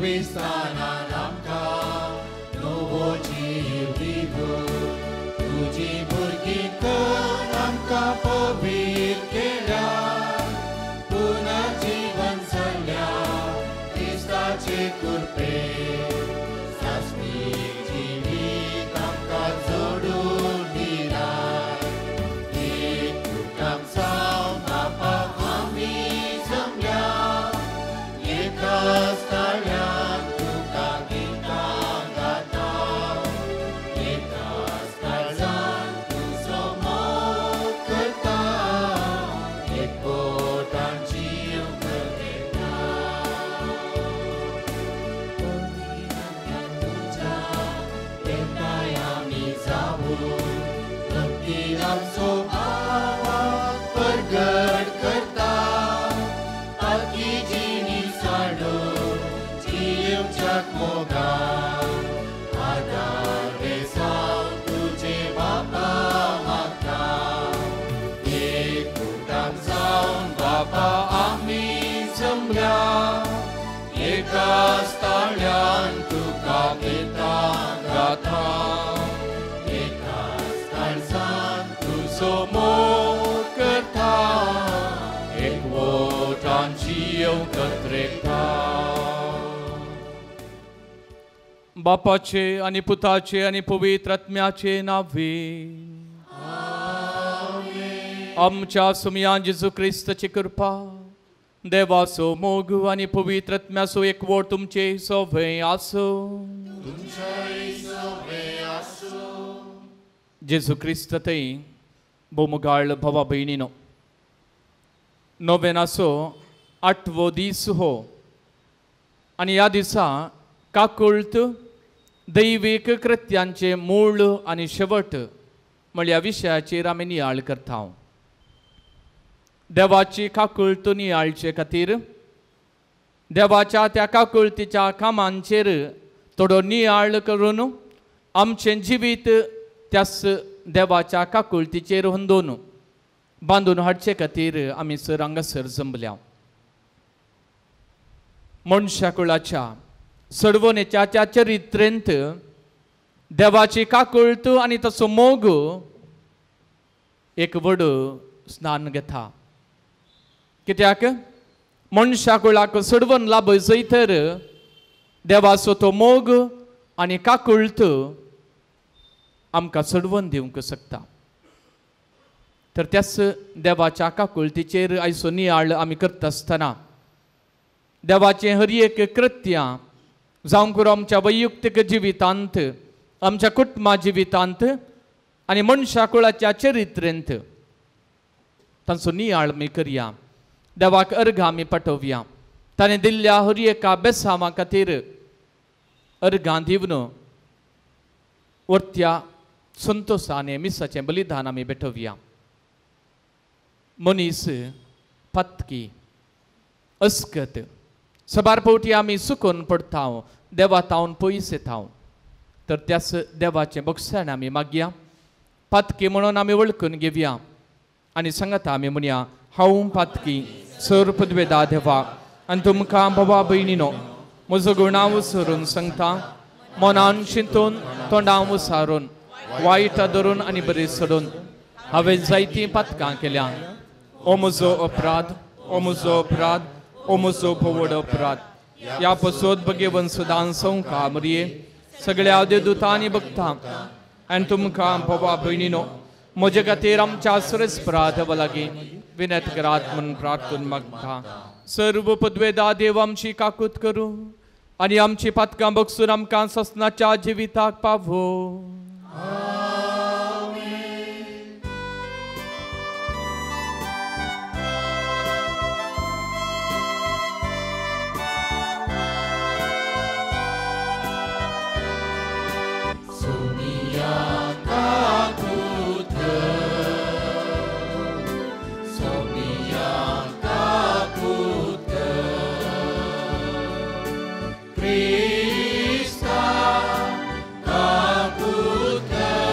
विस्तारान आमकां नवो जीव दिवूं तुजी भुरगीं कर आमकां पवित्र केल्या पुनर्जीवन जाल्या क्रिस्ताचे कृपे सासणीक जिवीत आमकां जोडून दिला एक तुकां जावन बापा आमी जमल्या एकच ताळ्यान तुका गितां गाता एकाच काळजान तुजो मोग करता एकवटान जीव करता तुज्या एकठांय आमी जावूं भक्तीन आमचो आवाज परगट करता आखी जिणी साडून जीव जगमोगान आदार बेसांव तुजे बापा मागता एकवटान जावन बापा आमी जमल्या एकाच ताळ्यान तुका गितां गाता एकाच काळजान तुजो मोग करता एकवटान जीव कत्रेता बापाचे आणि पुताचे आणि पवित्र आत्म्याचे नावे आमच्या सुमयान जेजू क्रिस्ताची कृपा देवाचो मोग आणि पवित्र आत्म्याचो एकवट तुमचे सगळे आसो जेजू क्रिस्त थंय बोमगाळ भावा भयणीनो नोवेनाचो 8वो दीस हो आणि ह्या दिसा काकुळत दैवीक कृत्यांचे मूळ आणि शेवट म्हळ्या विशयाचेर आमी नियाळ करता देवाची काकुळत नियाळचे खातीर देवाच्या त्या काकुळतीच्या कामांचेर थोडो नियाळ करून आमचें जिवीत त्याच देवाच्या काकुळतीचेर हुंदोवन बांदून हाडचे खातीर आमी सर हांगासर जमल्या मनशा कुळाच्या सडवणेच्या चरित्रेंत देवाची काकुळत आनी ताचो मोग एक व्हड स्नान घेता कित्याक मनशा कुळाक सडवण लाभ जैतर देवाचो तो मोग आनी काकुळत आमकां सडवण दिवंक शकता तर त्याच देवाच्या काकुळतीचेर आयचो नियाळ आमी करता आसतना देवाचें हर एक कृत्यां जावं करून आमच्या वैयक्तीक जिवितांत आमच्या कुटुंबा जिवितांत आनी मनशा कुळाच्या चरित्रेंत तांचो नियाळ आमी करया देवाक अर्घ आमी पाठोवया ताणें दिल्ल्या हर एका बेसांवा खातीर अर्घां दिवन वर्त्या संतोशाने मिसाचें बलिदान आमी भेटोवया मनीस पत्की अस्कत सबार फावटी आमी सुकून पडटा देवा तावन पयस येता तर त्याच देवाचें बक्षण आमी मागया पातकी म्हणून आमी वळखून घेवया आनी सांगता आमी म्हणया हांव पातकी सर पदवेदा देवा आनी तुमकां भावा भयणीनो म्हजो गुणांव सरून सांगता मनान चिंतून तोंडां उसारून वायट धरून आनी बरें सोडून हांवें जायतीं पातकां केल्या ओ म्हजो अपराध ओ म्हजो अपराध ओ म्हजो पवड अपराध ह्या पसोत भगेवन सदां संवका मरये सगळ्या देवदूतांनी भक्तां आनी तुमकां भावा भयणीनो म्हजे खातीर आमच्या सरस्पराध लागीं विनत करात म्हूण प्रार्थून मागता सर्व पदवेदा देव आमची काकूत करूं आनी आमची पातकां बगसून आमकां ससनाच्या जिविताक पावो Krista, Kakuta.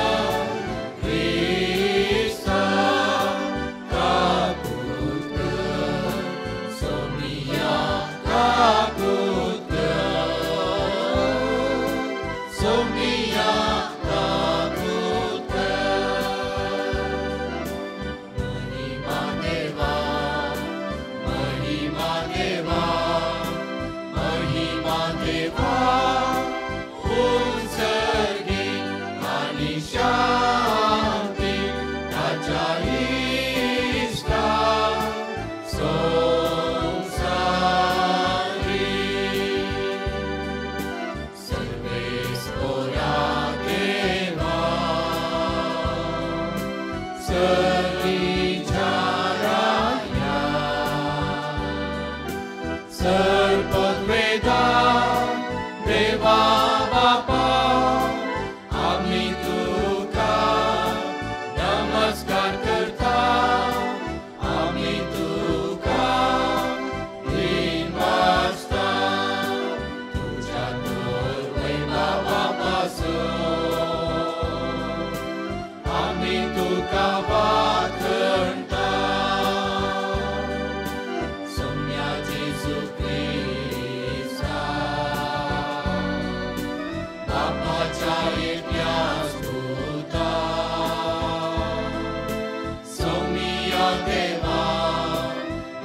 देवा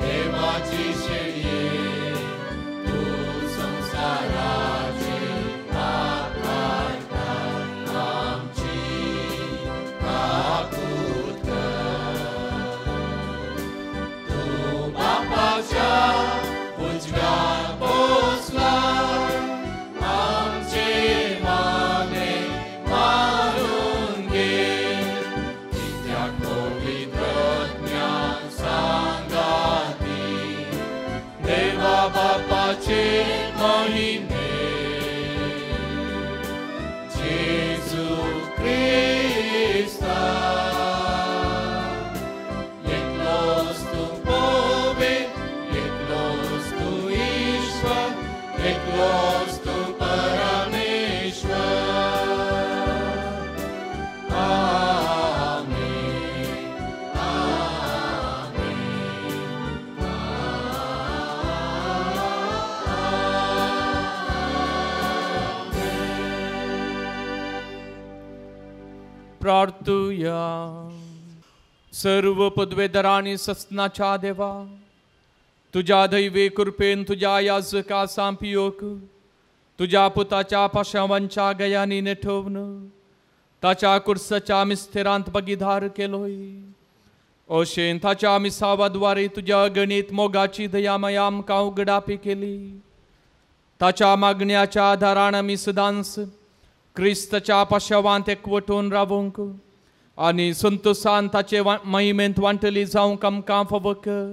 देवाची शेळये तू संसाराचे पाप काढता आमची काकूत कर तू बापाच्या उजव्यात बसला आमचे माने मारून घे त्या पवित्रज्ञा सांगाती देवा बापाचे महिमे जेजू ख्रिस्ता एकलोच तू पवित्र एकलोच तू ईश्वर एकलोच तू परमेश्वर आमेन आमेन प्रार्थूया. सर्व पदवेधर आणि सस्नाच्या देवा तुझ्या दैवी कृपेन तुझ्या याजका सांपियोक तुझ्या पुताच्या पाशावांच्या गयानी नेठवून ताच्या कुर्साच्या मिस्थिरांत बगीधार केलोय. ओशेन ताच्या मिसावाद्वारे तुझ्या गणित मोगाची दयामया आमकां उगडापी केली. ताच्या मागण्याच्या आधारान आमी सदांच क्रिस्ताच्या पाशावांत एकवटून रावूंक आनी संतोषान ताचे महिमेंत वांटली जावंक आमकां फावो कर.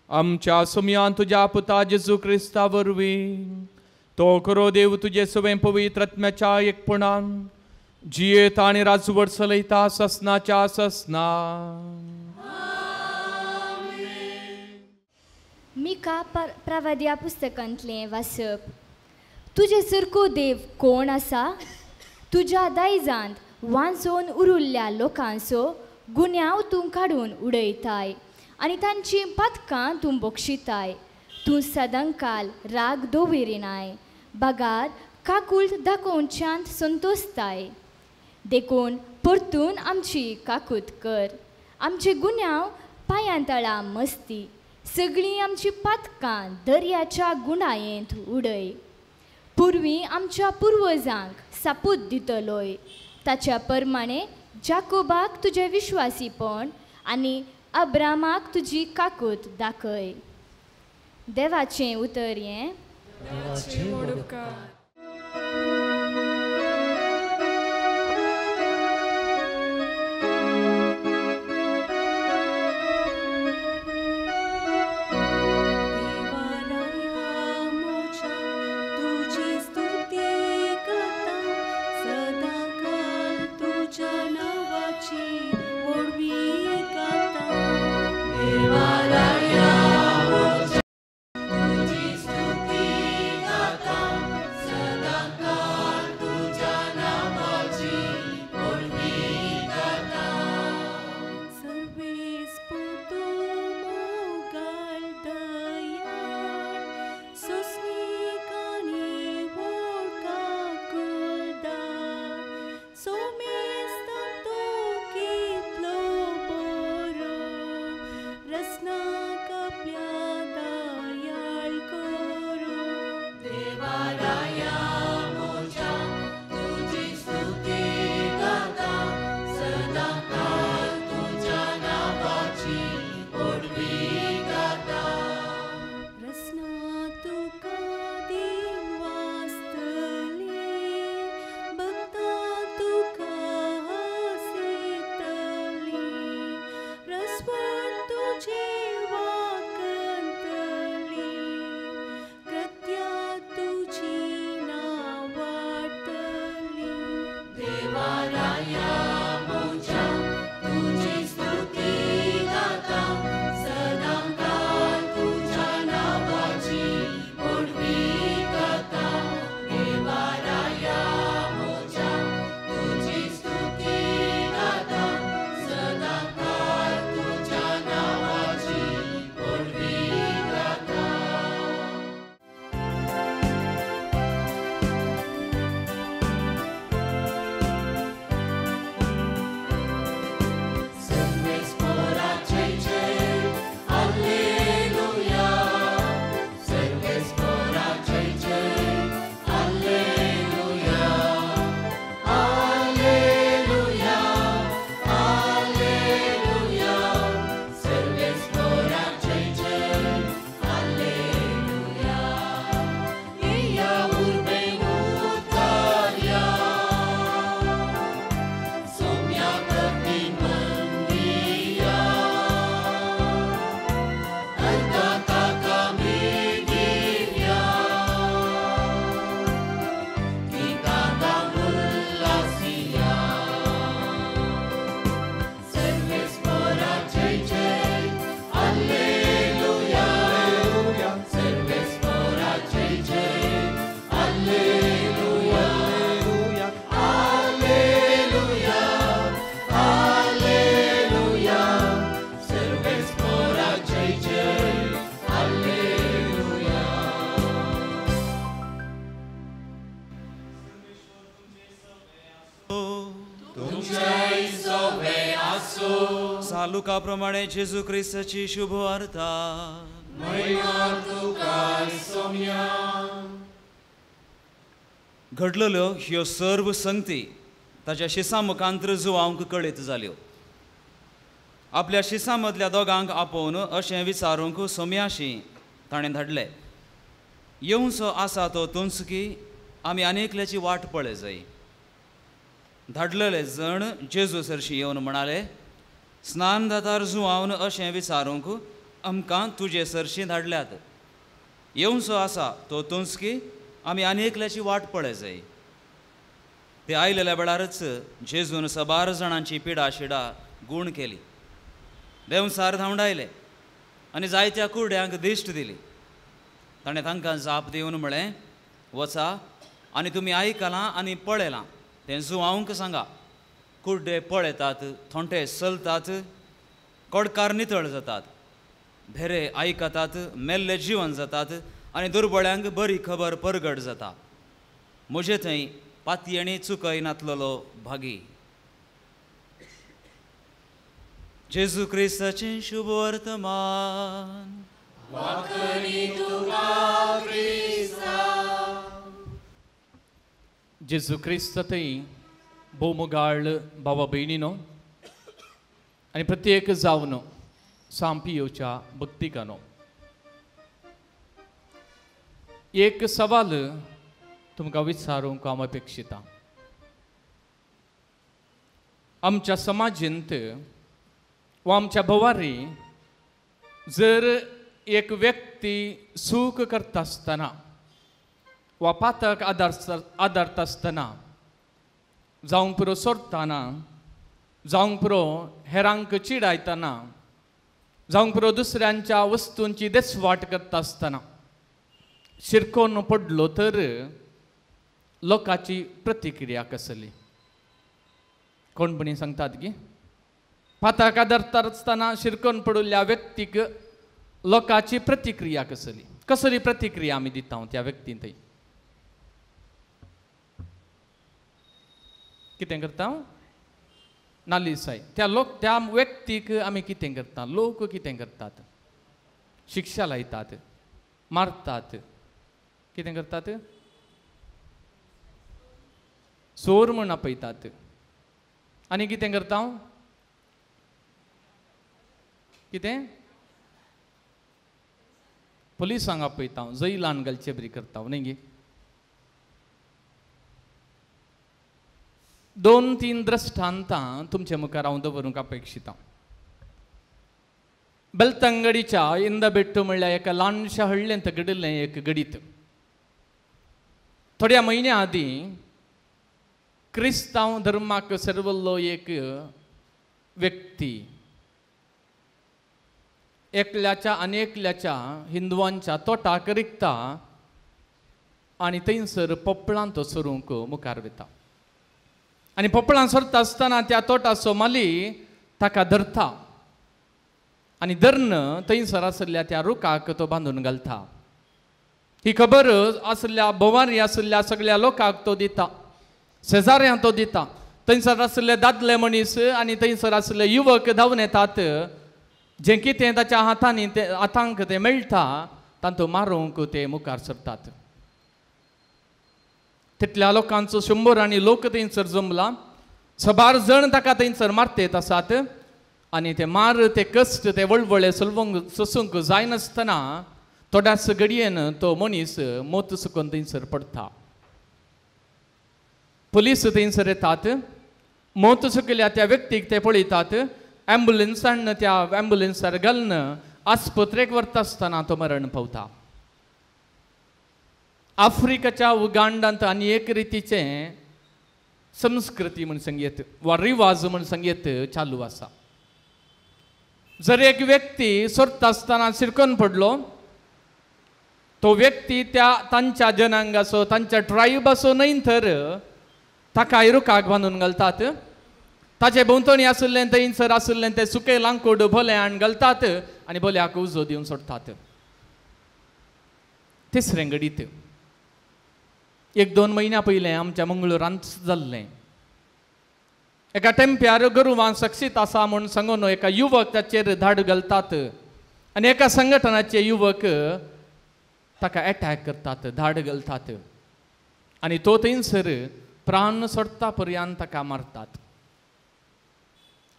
आमच्या सुमयान तुझ्या पुता जेजू क्रिस्ता वरवीं तो करो देव तुझे सवे पवित्र आत्म्याच्या एकपणान जियेत आनी राजवट चलयता ससनाच्या ससना. मिका प्रवाद्या पुस्तकांतलें वाचप. तुजे सारको देव कोण आसा? तुज्या दायजांत वांचोवन उरिल्ल्या लोकांचो गुन्यांव तूं काडून उडयताय आनी तांची पथकां तूं बक्षिताय. तूं सदांकाल राग दवरिनाय बागार काकूळट दाखोवच्यान संतोसताय. देखून परतून आमची काकूत कर. आमचे गुन्यांव पांयांतळा मस्ती सगळीं आमची पथकां दर्याच्या गुणायेंत उडय. पुर्वीं आमच्या पुर्वजांक सापूत दितलोय ताच्या प्रमाणे जाकोबाक तुजें विश्वासीपण आनी अब्रामाक तुजी काकूत दाखय. देवाचें उतर हें. लुका प्रमाणे जेजू क्रिस्ताची शुभ वार्ता. घडलेल्यो ह्यो सर्व संगती ताच्या शिसां मुखांत्र जुवांक कळीत जाल्यो. आपल्या शिसां मदल्या दोगांक आपोवन अशें विचारूंक सोम्याशी ताणें धाडलें, येवचो आसा तो तुंचकी आमी आनेकल्याची वाट पळय जाय. धाडलेले जण जेजू सरशी येवन म्हणाले, स्नानदातार जुवावन अशें विचारूंक आमकां तुजे सरशी धाडल्यात. येवचो आसा तो तुंचकी आमी आनेकल्याची वाट पळय जाय. ते आयलेल्या वेळारच जेजून सबार जाणांची पिडा शिडा गूण केली. देंवसार धांवडायले आनी जायत्या कुरड्यांक दिश्ट दिली. ताणें तांकां जाप दिवन म्हळें, वचा आनी तुमी आयकलां आनी पळयलां तें जुवांक सांगा. कुड्डे पळयतात, थोंटे चलतात, कडकार नितळ जातात, भेरे आयकतात, मेल्ले जिवन जातात आनी दुर्बळ्यांक बरी खबर परगट जाता. म्हजे थंय पातयेणी चुकय नातलोलो भागी. जेजू क्रिस्ताचें शुभ वर्तमान. जेजू क्रिस्त थंय भोवमुगाळ भावा भयणीनो आनी प्रत्येक जावन सांपियोच्या भक्तिकानो, एक सवाल तुमकां विचारूंक हांव अपेक्षिता. आमच्या समाजींत वा आमच्या भोवारी जर एक व्यक्ती सूख करता आसतना वा पातक आदारता आसतना, जावंक पुरो सोडटाना, जावंक पुरो हेरांक चिडायतना, जावंक पुरो दुसऱ्यांच्या वस्तूंची देसवाट करता आसतना शिरकोन पडलो तर लोकांची प्रतिक्रिया कसली? कोणपणी सांगतात की पातक आदारता आसतना शिरकोन पडलेल्या व्यक्तीक लोकांची प्रतिक्रिया कसली? कसली प्रतिक्रिया आमी दिता त्या व्यक्तीन थंय? कितें करता? नालिसाय. त्या व्यक्तीक आमी कितें करता? लोक कितें करतात? शिक्षा लायतात, मारतात, कितें करतात? सोर म्हूण आपयतात. आनी कितें करता? कितें? पुलिसांक आपयता, जैलान घालचे बरी करता न्ही गे. 2-3 दृश्टांतां तुमचे मुखार हांव दवरूंक अपेक्षिता. बेलतंगडीच्या इंदबेट्टू म्हणल्यार एका ल्हानशा हळ्ळेंत घडिल्लें एक गडीत. थोड्या म्हयन्या आदीं क्रिस्तांव धर्माक सर्वल्लो एक व्यक्ती एकल्याच्या अनेकल्याच्या हिंदुवांच्या तोटाक रिगता आनी थंयसर पोपळां तो सोरूंक मुखार वता. आनी पोपळां सोरता आसतना त्या तोटाचो माली ताका धरता आनी धरण थंयसर आसल्या त्या रुखाक तो बांदून घालता. ही खबर आसल्या भोवारी आसल्या सगळ्या लोकांक तो दिता, शेजाऱ्यांक तो दिता. थंयसर आसले दादले मनीस आनी थंयसर आसले युवक धांवन येतात. जें कितें ताच्या हातांक तें मेळटा तांतूं मारूंक ते मुखार सरतात. तितल्या लोकांचो 100 आनी लोक थंयसर जमला. सबार जण ताका थंयसर मारतेत आसात आनी ते मार, ते कश्ट, ते वळवळे सोसूंक जायनासतना थोड्याच घडयेन तो मनीस मोत सुकून थंयसर पडटा. पुलीस थंयसर येतात. मोत सुकल्या त्या व्यक्तीक ते पळयतात. ॲम्ब्युलन्सान त्या ॲम्ब्युलन्सार घालून आस्पत्रेक व्हरता आसतना तो मरण पावता. आफ्रिकाच्या उगांडांत आनी एक रितीचे संस्कृती म्हूण संगीत वा रिवाज म्हूण संगीत चालू आसा. जर एक व्यक्ती सोरता आसतना शिरकोन पडलो, तो व्यक्ती तांच्या जनांग आसो, तांच्या ट्रायब आसो न्हय तर ताका रुखाक बांदून घालतात. ताचे भोंवतणी आसलें थंयसर आसलें तें सुकें लांकूड भोल्यान घालतात आनी भोल्याक उजो दिवन सोडटात. तिसरें घडीत 1-2 म्हयन्या पयलें आमच्या मंगळुरांत जाल्लें. एका टेंप्यार गोरवां सक्सीत आसा म्हूण सांगून एका युवक ताचेर धाड घालतात आनी एका संघटनाचे युवक ताका अटॅक करतात, धाड घालतात आनी तो थंयसर प्राण सोडटा पर्यंत ताका मारतात.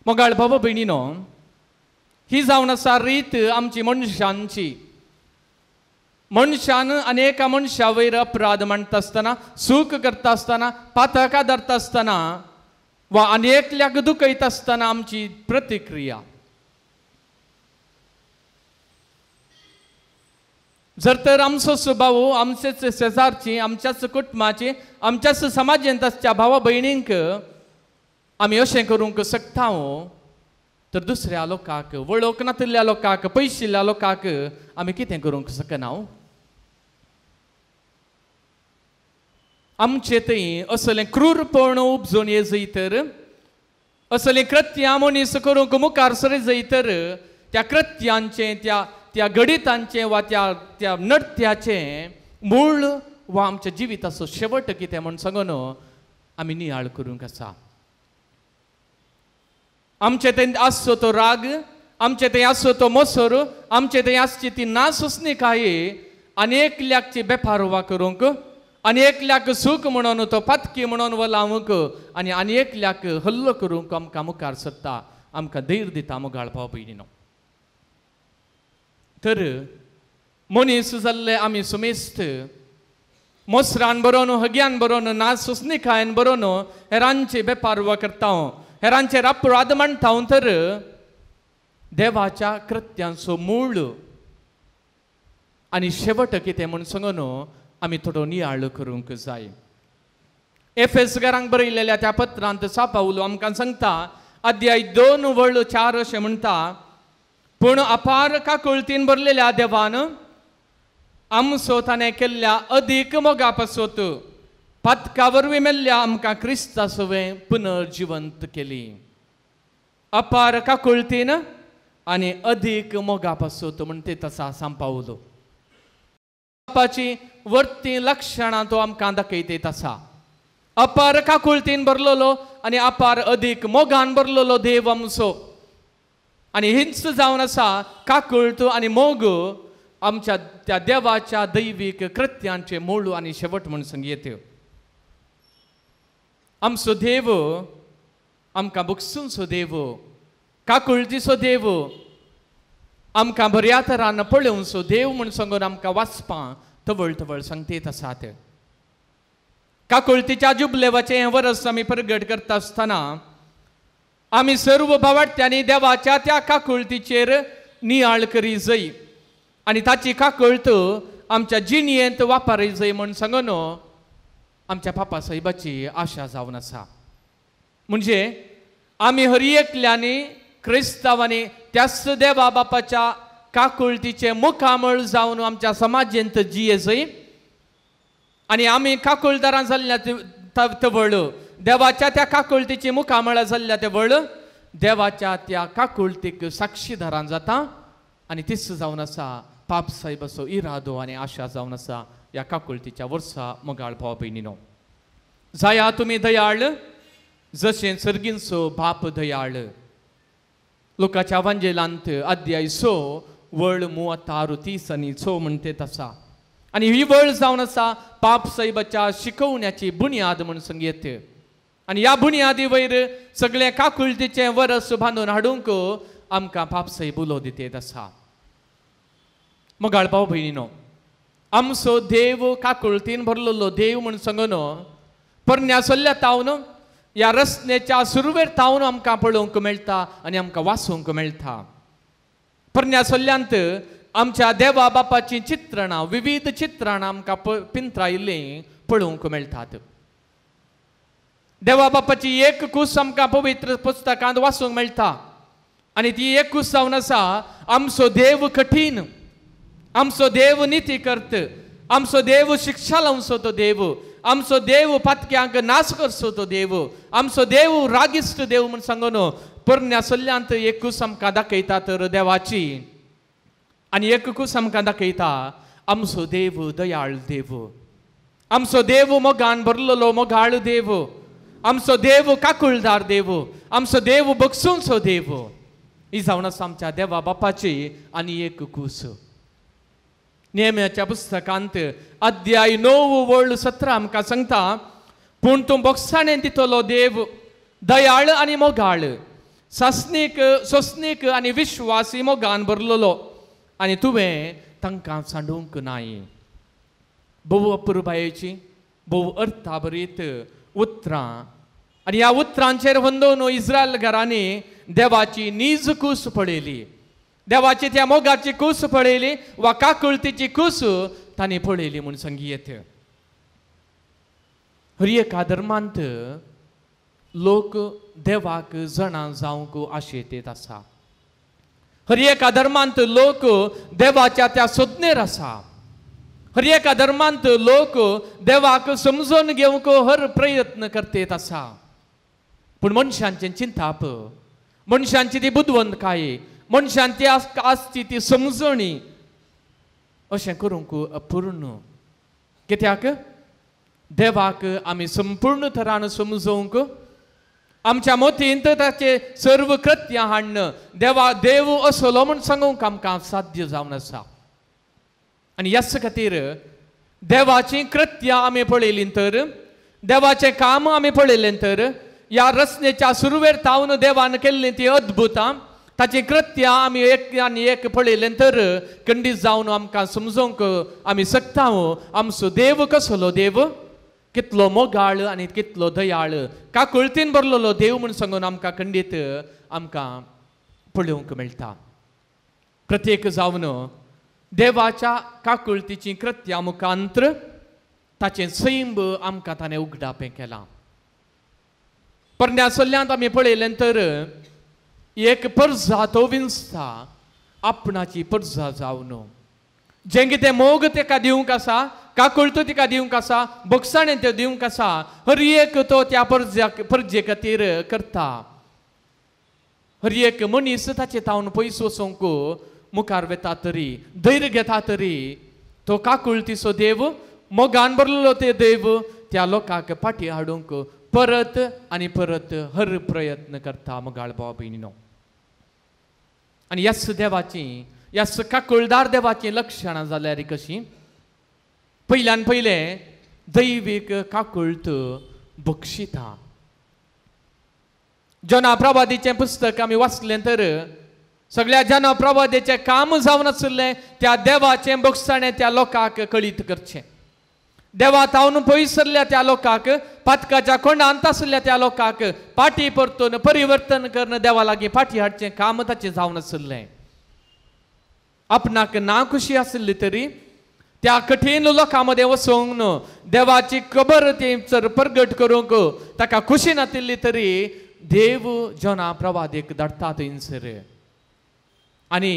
मोगाळ बाबा भयणीनो, ही जावन आसा रीत आमची मनशांची. मनशान अनेका मनशा वयर अपराध मांडटा आसतना, सूख करता आसतना, पातकां धरता आसतना वा अनेकल्याक दुखयता आसतना आमची प्रतिक्रिया. जर तर आमचो स्वभाव आमचेच शेजारची, आमच्याच कुटुंबाची, आमच्याच समाजांत आसच्या भावा भयणींक आमी अशें करूंक शकता तर दुसऱ्या लोकांक, वळख नातल्या लोकांक, पयशिल्ल्या लोकांक आमी कितें करूंक शकना? आमचे थंय असलें क्रूरपण उपजून येजय तर, असलें कृत्यां मनीस करूंक मुखार सरजय तर त्या कृत्यांचें, त्या गणितांचें वा त्या नृत्याचें मूळ वा आमच्या जिविताचो शेवट कितें म्हूण सांगून आमी नियाळ करूंक आसा. आमचे थंय आसचो तो राग, आमचे थंय आसचो तो मोसोर, आमचे थंय आसची ती नासुसणीकाय अनेकल्याची बेपारवा करूंक, अनेकल्याक सूख म्हणून तो पातकी म्हणून वलावंक आनी अनेकल्याक हल्लो करूंक आमकां मुखार सरता, आमकां धैर्य दिता मोगाळ भाव भयणीनो. तर मनीस जाल्ले आमी सुमेस्त मोसरान बरोवन, हग्यान बरोवन, नासुसणीकायेन बरोवन हेरांची बेपारवा करता, हेरांचेर अपराध मांडटा तर देवाच्या कृत्यांचो मूळ आनी शेवट कितें म्हूण सांगून आमी थोडो नियाळ करूंक जाय. एफेसकारांक बरयलेल्या त्या पत्रांत पावलो आमकां सांगता, अध्याय 2:4 अशें म्हणटा, पूण अपार काकुळतीन भरलेल्या देवान आमचो ताणें केल्ल्या अदीक मोगा पासत पातका वरवीं मेल्ल्या आमकां क्रिस्ता सवें पुनर्जिवंत केली. अपार काकुळतीन आनी अदीक मोगा पासत म्हण ते तसा सांपावलो. बापाची वर्ती लक्षणां तो आमकां दाखयत आसा. अपार काकुळतीन भरलेलो आनी अपार अदीक मोगान भरलेलो देव आमचो. आनी हिंच जावन आसा काकुळट आनी मोग आमच्या त्या देवाच्या दैवीक कृत्यांचे मूळ आनी शेवट म्हूण सांगयेत. आमचो देव आमकां बुकसूंचो देव, काकुळटीचो देव, आमकां बऱ्या तरान पळोवचो देव म्हूण सांगून आमकां वाचपां तवळ तवळ सांगतेत आसात. काकुळटीच्या जुबलेवाचें हें वर्स आमी प्रगट करता आसतना आमी सर्व भावार्थ्यांनी देवाच्या त्या काकुळटीचेर नियाळ करी जाय आनी ताची काकुळट आमच्या जिणयेंत वापरय जाय म्हूण सांगून आमच्या पापा साहेबाची आशा जावन आसा. म्हणजे आमी हर एकल्यांनी क्रिस्तांवांनी त्याच देवा बापाच्या काकुळटीचे मुखामळ जावन आमच्या समाजेंत जिये जाय आनी आमी काकुळदारां जाल्ल्या तवळ देवाच्या त्या काकुळटीची मुखामळां जाल्ल्या ते वळ देवाच्या त्या काकुळटीक साक्षीदारां जाता आनी तीच जावन आसा पाप साहेबाचो इरादो आनी आशा जावन आसा ह्या काकुळटीच्या वर्सा मोगाळ भाव भयणीनो. जाया तुमी दयाळ जशें सर्गींचो बाप दयाळ. लोकाच्या वांजेलांत अध्याय 6:36 म्हणटेत आसा. आनी ही वळ जावन आसा पाप साहेबाच्या शिकवण्याची बुन्याद म्हूण सांगयत. आनी ह्या बुन्यादी वयर सगळे काकुळटीचें वरस बांदून हाडूंक आमकां पाप साहेब उलो दितेत आसा. मोगाळ भाव भयणीनो, आमचो देव काकुळटीन भरलेलो देव म्हूण सांगून परण्या सल्ल्या तावन ह्या रस्त्याच्या सुरवेर तावन आमकां पळोवंक मेळटा आनी आमकां वाचूंक मेळटा. परण्या सल्ल्यांत आमच्या देवा बापाची चित्रणां, विविध चित्रणां आमकां पिंत्रायिल्लीं पळोवंक मेळटात. देवा बापाची एक कूस आमकां पवित्र पुस्तकांत वाचूंक मेळटा आनी ती एक कूस जावन आसा आमचो देव कठीण, आमचो देव निती करत, आमचो देव शिक्षा लावचो तो देव, आमचो देव पातक्यांक नाश करचो तो देव, आमचो देव रागिश्ट देव म्हूण सांगून परण्या सल्ल्यांत एक कूस आमकां दाखयता तर देवाची आनी एक कूस आमकां दाखयता आमचो देव दयाळ देव, आमचो देव मोगान भरलेलो मोगाळ देव, आमचो देव काकुळदार देव, आमचो देव बगसूंचो देव. ही जावन आसा आमच्या देवा बापाची आनी एक कूस. नेम्याच्या पुस्तकांत अध्याय 9 वळ 17 आमकां सांगता, पूण तूं बोगसाणें दितलो देव, दयाळ आनी मोगाळ, सासनीक सोसनीक आनी विश्वासी मोगान भरलेलो, आनी तुवें तांकां सांडूंक नाय. भोव अपुरबायेची भोव अर्थाभरीत उतरां, आनी ह्या उतरांचेर वंदोवन इस्रायल घरांनी देवाची नीज कूस पळयली, देवाची त्या मोगाची कूस पळयली, वा काकुळतीची कूस तांणी पळयली म्हूण संगीत. हर एका धर्मांत लोक देवाक जाणा जावंक आशेतेत आसा. हर एका धर्मांत लोक देवाच्या त्या सोदनेर आसा. हर एका धर्मांत लोक देवाक समजून घेवंक हर प्रयत्न करतेत आसा. पूण मनशांचें चिंताप, मनशांची ती बुदवंतकाय, मनशांची आसची ती समजणी अशें करूंक अपूर्ण. कित्याक देवाक आमी संपूर्ण तरान समजूंक, आमच्या मोतींत ताचे सर्व कृत्यां हाडन देव असलो म्हूण सांगूंक आमकां साध्य जावन आसा. आनी ह्याच खातीर देवाची कृत्यां आमी पळयलीं तर, देवाचें काम आमी पळयलें तर, ह्या रचनेच्या सुरवेर तावन देवान केल्लीं ती अद्भुतां, ताची कृत्यां आमी एक आनी एक पळयलें तर खंडीत जावन आमकां समजूंक आमी शकता आमचो देव कसलो देव, कितलो मोगाळ आनी कितलो दयाळ, काकुळतीन भरलेलो देव म्हूण सांगून आमकां खंडीत आमकां पळोवंक मेळटा. प्रत्येक जावन देवाच्या काकुळतीची कृत्यां मुखांतर ताचें सैम आमकां ताणें उगडापें केलां. परन्या सल्ल्यांत आमी पळयलें तर एक परजा तो विंचता आपणाची परजा जावन, जें कितें मोग तेका दिवंक आसा, काकुळतो तिका दिवंक आसा, बोगसाणें त्यो दिवंक आसा, हर एक तो त्या परजे खातीर करता. हर एक मनीस ताचे तावन पयस वचोंक मुखार वेता तरी, धैर्य घेता तरी, तो काकुळतीचो देव, मोगान भरलेलो ते देव त्या लोकांक फाटी हाडूंक परत आनी परत हर प्रयत्न करता. मोगाळ भाव भयणीनो, आनी ह्याच देवाची, ह्याच काकुळदार देवाची लक्षणां जाल्यार कशी? पयल्यान पयलें दैवीक काकुळत बक्षिता. जोना प्रवादीचें पुस्तक आमी वाचलें तर सगळ्या जना प्रवादीचें काम जावन आसलें त्या देवाचें बक्षाणें त्या लोकांक कळीत करचें. देवा तावन पयस सरल्या त्या लोकांक, पातकाच्या कोंडांत आसल्या त्या लोकांक फाटी परतून परिवर्तन करून देवा लागीं फाटी हाडचें काम ताचें जावन आसलें. आपणाक ना खुशी आसली तरी त्या कठीण लोकां मदें वचूंक देवाची खबर तेंचर प्रगट करूंक ताका खुशी नातिल्ली तरी देव जोना प्रवादीक धाडटा थंयसर. आनी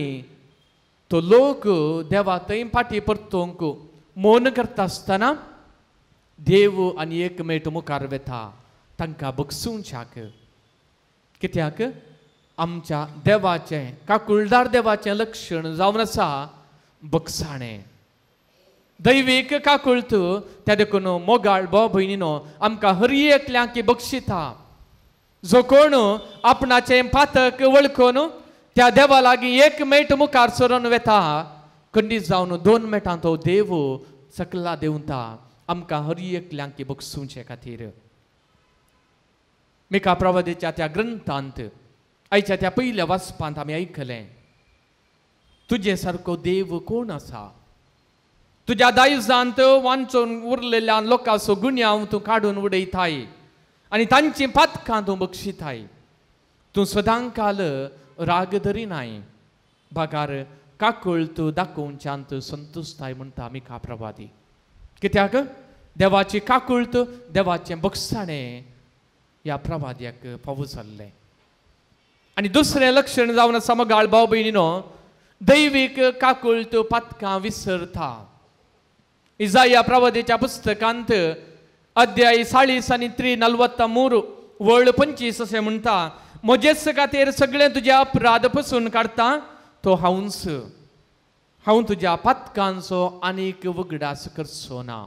तो लोक देवा थंय फाटी परतूंक मौन करता आसतना देव आनी एक मेट मुखार वेता तांकां बगसूंच्याक. कित्याक आमच्या देवाचें, काकुळदार देवाचें लक्षण जावन आसा बगसाणें. दैवीक काकुळत त्या देखून मोगाळ भाव भयणीनो आमकां हर एकल्यांक बक्षिता. जो कोण आपणाचें पातक वळखून त्या देवा लागीं एक मेट मुखार सरून वेता, खंडीत जावन 2 मेटां तो देव सकला देंवता आमकां हर एकल्यांक बगसूंचे खातीर. मिका प्रवादीच्या त्या ग्रंथांत आयच्या त्या पयल्या वाचपांत आमी आयकलें, तुजे सारको देव कोण आसा? तुज्या दायजांत वांचून उरलेल्या लोकांचो गुन्यांव तूं काडून उडयताय आनी तांची पातकां तूं बक्षिताय. तूं सदांकाल राग धरिनाय, भागार काकुळत दाखोवच्यांत संतुश्टाय म्हणटा मिका प्रवादी. कित्याक देवाची काकुळत, देवाचें बगसाणें ह्या प्रवाद्याक फावो जाल्लें. आनी दुसरें लक्षण जावन आसा मोगाळ भाव भयणीनो, दैवीक काकुळत पातकां विसरता. इजाया प्रवादीच्या पुस्तकांत अध्याय 40:43 वळ 25 अशें म्हणटा, म्हजेच खातीर सगळें तुजे अपराध पसून काडटा तो हांवूच. हांव तुज्या पातकांचो आनीक वगडास करचो ना.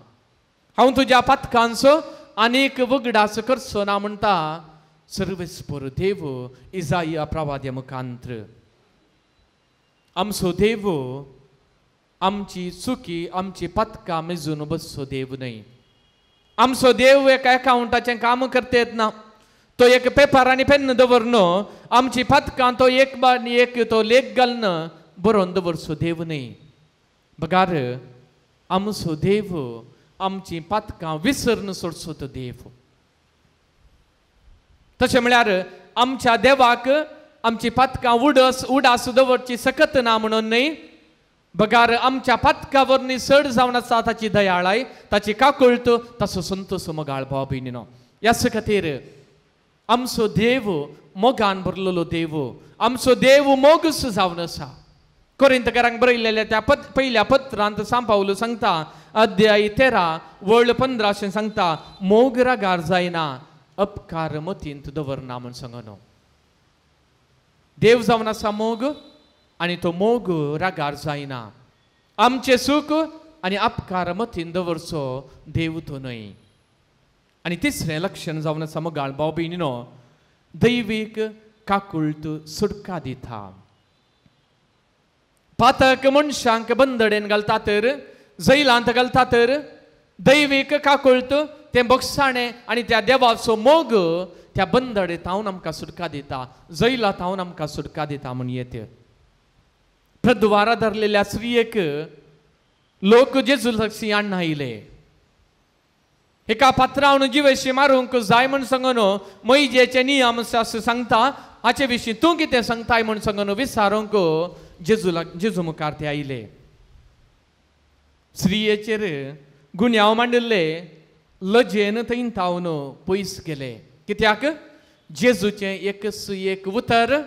हांव तुज्या पातकांचो आनीक वगडास करचो ना म्हणटा सर्वेस्पर देव इजाया प्रवाद्या मुखांत्र. आमचो देव आमची चुकी आमची पथकां मेजून बसचो देव न्हय. आमचो देव एका अकाउंटाचें काम करतेत ना. तो एक पेपर आनी पेन दवरन आमची पथकां तो एक तो लेख घालन बरोवन दवरचो देव न्हय. बगार आमचो देव आमची पथकां विसरून सोडचो तो देव. तशें म्हळ्यार आमच्या देवाक आमची पथकां उडास दवरची सकत ना म्हणून न्हय. बगार आमच्या पथकां वरवीं चड जावन आसा ताची दयाळाय ताची काकुळट ताचो संतोश मोगाळ भाव भयणीनो. ह्याच खातीर आमचो देव मोगान भरलेलो देव. आमचो देव मोगूस जावन आसा. कोरिंथकारांक बरयलेल्या त्या पयल्या पत्रांत सांत पावलो सांगता अध्याय 13 वळ 15 सांगता मोग रागार जायना अपकार मतींत दवरना म्हूण सांगनो. देव जावन आसा मोग आनी तो मोग रागार जायना. आमचे सूख आनी अपकार मतीन दवरचो देव तो न्हय. आनी तिसरें लक्षण जावन आसा मोगाळ भाव भयणीनो दैवीक काकुळट सुटका दिता. पातक मनशांक बंदडेन घालता तर जैलांत घालता तर दैवीक काकुळट तें बक्षाणें आनी त्या देवाचो मोग त्या बंदडेंतावन आमकां सुटका दिता. जैलांतावन आमकां सुटका दिता म्हूण येते. प्रद्वारा धरलेल्या स्त्रियेक लोक जेजू लागीं हाडून आयले. एका पात्रावन जिवेशी मारूंक जाय म्हूण सांगून मैजेचे नियम सांगता हाचे विशीं तूं कितें सांगताय म्हूण सांगून विचारूंक जेजू मुखार ते आयले. स्त्रियेचेर गुन्यांव मांडिल्ले लजेन थंय तावन पयस गेले. कित्याक जेजूचें एक उतर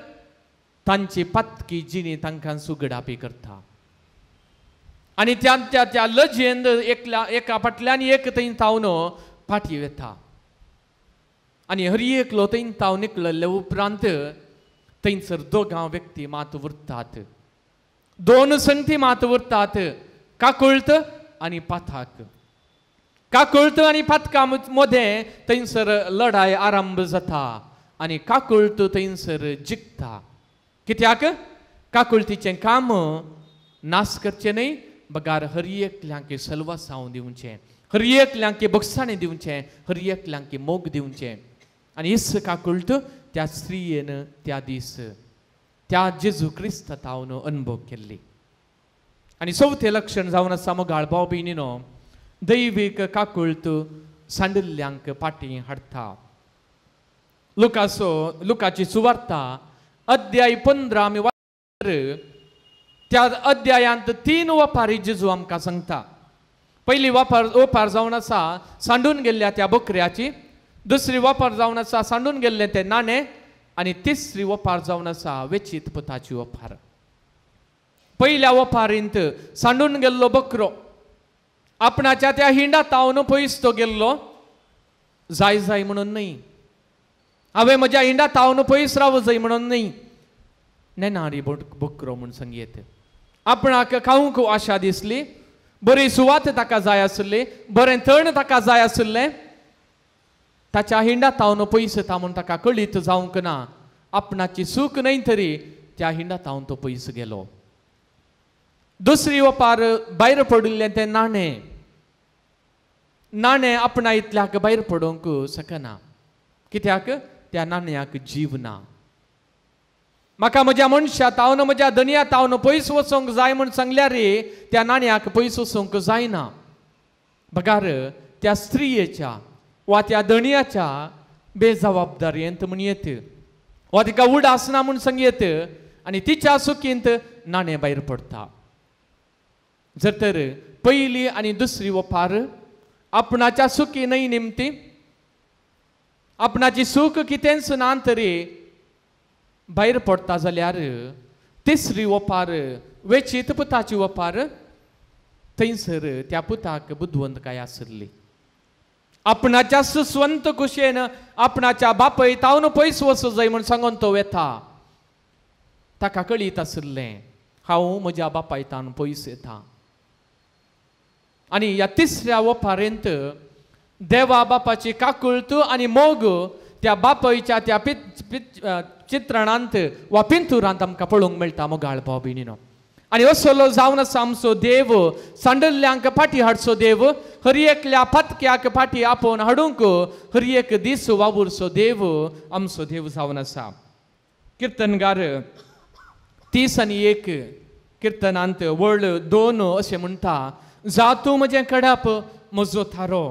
तांची पातकी जिणी तांकां सुगडापी करता. आनी त्या लजेन एका फाटल्यान एक थंय तावन फाटी वेता. आनी हर एकलो थंय तावन निकळिल्ले उपरांत थंयसर दोगां व्यक्ती मात उरतात. दोन संगती मात उरतात काकुळट आनी पाथाक. काकुळट आनी पाथका मदें थंयसर लढाय आरंभ जाता आनी काकुळट थंयसर जिखता. कित्याक काकुळटीचें काम नाश करचें न्हय. बगार हर एकल्यांक सलवासांव दिवचें. हर एकल्यांक बक्षाणें दिवचें. हर एकल्यांक मोग दिवचें. आनी इस काकुळट त्या स्त्रियेन त्या दीस त्या जेजू क्रिस्तांतावन अनुभव केल्ली. आनी चवथें लक्षण जावन आसा मोगाळ भाव भयणीनो दैवीक काकुळट सांडिल्ल्यांक फाटीं हाडटा. लुकाची सुवार्ता अध्याय 15 आमी वाचल्यार त्या अध्यायांत 3 वपारी जेजू आमकां सांगता. पयली वपार जावन आसा सांडून गेल्ल्या त्या बकऱ्याची. दुसरी वपार जावन आसा सांडून गेल्लें तें नाणें. आनी तिसरी वपार जावन आसा वेचीत पुताची वपार. पयल्या वपारींत सांडून गेल्लो बकरो आपणाच्या त्या हिंडा तावन पयस तो गेल्लो जाय म्हणून न्हय. हांवें म्हज्या हिंडा तावन पयस राव जाय म्हणून न्हय. नेनारी बकरो म्हूण सांगयेत. आपणाक खावंक आशा दिसली. बरी सुवात ताका जाय आसली. बरें तण ताका जाय आसलें. ताच्या हिंडा तावन पयस येता म्हूण ताका कळीत जावंक ना. आपणाची सूख न्हय तरी त्या हिंडा तावन तो पयस गेलो. दुसरी वपार भायर पडिल्लें तें नाणें. नाणें आपणा इतल्याक भायर पडोवंक शकना. कित्याक त्या नाण्याक जीव ना. म्हाका म्हज्या मनशा तावन म्हज्या धनया तावन पयस वचोंक जाय म्हूण सांगल्यार त्या नाण्याक पयस वचोंक जायना. बगार त्या स्त्रियेच्या वा त्या धणयाच्या बेजबाबदारेंत म्हूण येत वा तिका उडास ना म्हूण सांगयेत आनी तिच्या सुखींत नाणें भायर पडटा. जर तर पयली आनी दुसरी वपार आपणाच्या सुखी न्हय निमती. आपणाची सूख कितेंच ना तरी भायर पडटा जाल्यार तिसरी वपार वेचीत पुताची वपार थंयसर त्या पुताक बुदवंतकाय आसली. आपणाच्या सुस्वंत कुशेन आपणाच्या बापय तावन पयस वचूं जाय म्हूण सांगून तो वेता. ताका कळीत आसलें हांव म्हज्या बापाय तावन पयस येता. आनी ह्या तिसऱ्या वपारेंत देवा बापाची काकुळत आणि मोग त्या बापयच्या त्या चित्रणांत वा पिंतुरांत आमकां पळोवंक मेळटा मोगाळ भाव भयणीनो. आणि असलो जावन आसा आमचो देव, सांडल्ल्यांक फाटी हाडचो देव, हर एकल्या फातक्याक फाटी आपोवन हाडूंक हर एक दीस वावुरचो देव आमचो देव जावन आसा. किर्तनगार 30:1 किर्तनांत वळ 2 अशें म्हणटा, जा तूं म्हजें कडप म्हजो थारो,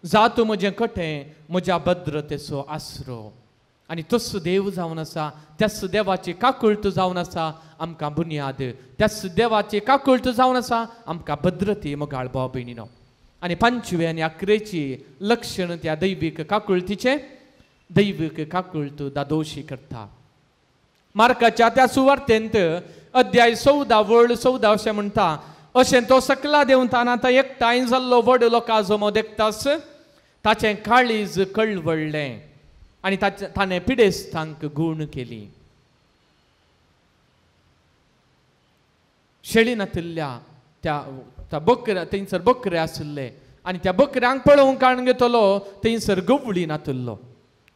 जा तूं म्हजें कठें म्हज्या भद्रतेचो आसरो. आणि तसो देव जावन आसा, त्याच देवाची काकुळत जावन आसा आमकां बुन्याद, त्याच देवाची काकुळत जावन आसा आमकां भद्रती मोगाळ भाव भयणीनो. आणि 5वी आनी 11ची लक्षण त्या दैवीक काकुळतीचे दैवीक काकुळत दादोशी करता. मार्काच्या त्या सुवार्तेंत अध्याय 14 वळ 14 अशें म्हणटा, अशें तो सकला देंवताना तो एकठांय जाल्लो व्हड लोकां जमो देखतास, ताचें काळीज कळवळ्ळें आणि ताणें पिडेस्तांक गूण केली. शेळी नातिल्ल्या त्या बकऱ्या थंयसर बकरे आसले आणि त्या बकऱ्यांक पळोवंक काण घेतलो थंयसर गवळी नातिल्लो.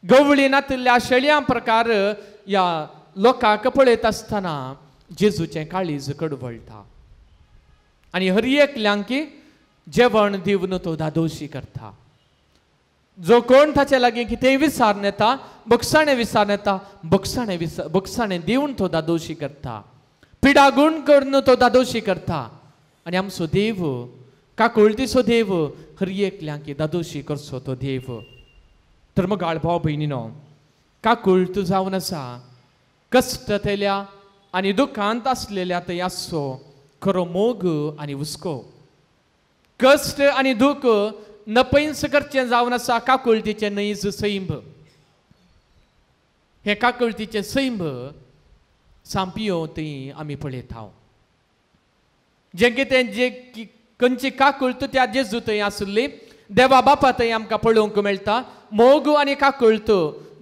गवळी नातिल्ल्या शेळयां प्रकार या लोकांक पळयत आसतना जेजूचें काळीज कडवळटा आणि हर एकल्यांक जेवण दिवन तो दादोशी करता. जो कोण ताचे लागीं कितेंय विचारन येता, बक्षाणें विचारन येता, बक्षाणें दिवन तो दादोशी करता, पिडा गूण करून तो दादोशी करता. आणि आमचो देव काकुळतीचो देव हर एकल्यांक दादोशी करचो तो देव. तर मोगाळ भाव भयणीनो, काकुळत जावन आसा, कश्ट थेल्या आनी दुखांत आसलेल्या थंय आसचो खरो मोग आनी हुस्को. कश्ट आनी दूख नपैंस करचें जावन आसा काकुळतीचें नैज सैंब. हे काकुळतीचें सैंब सांपियो थंय आमी पळयता. जें कितें जे खंयची काकुळत त्या जेजू थंय आसली, देवा बापा थंय आमकां पळोवंक मेळटा. मोग आनी काकुळत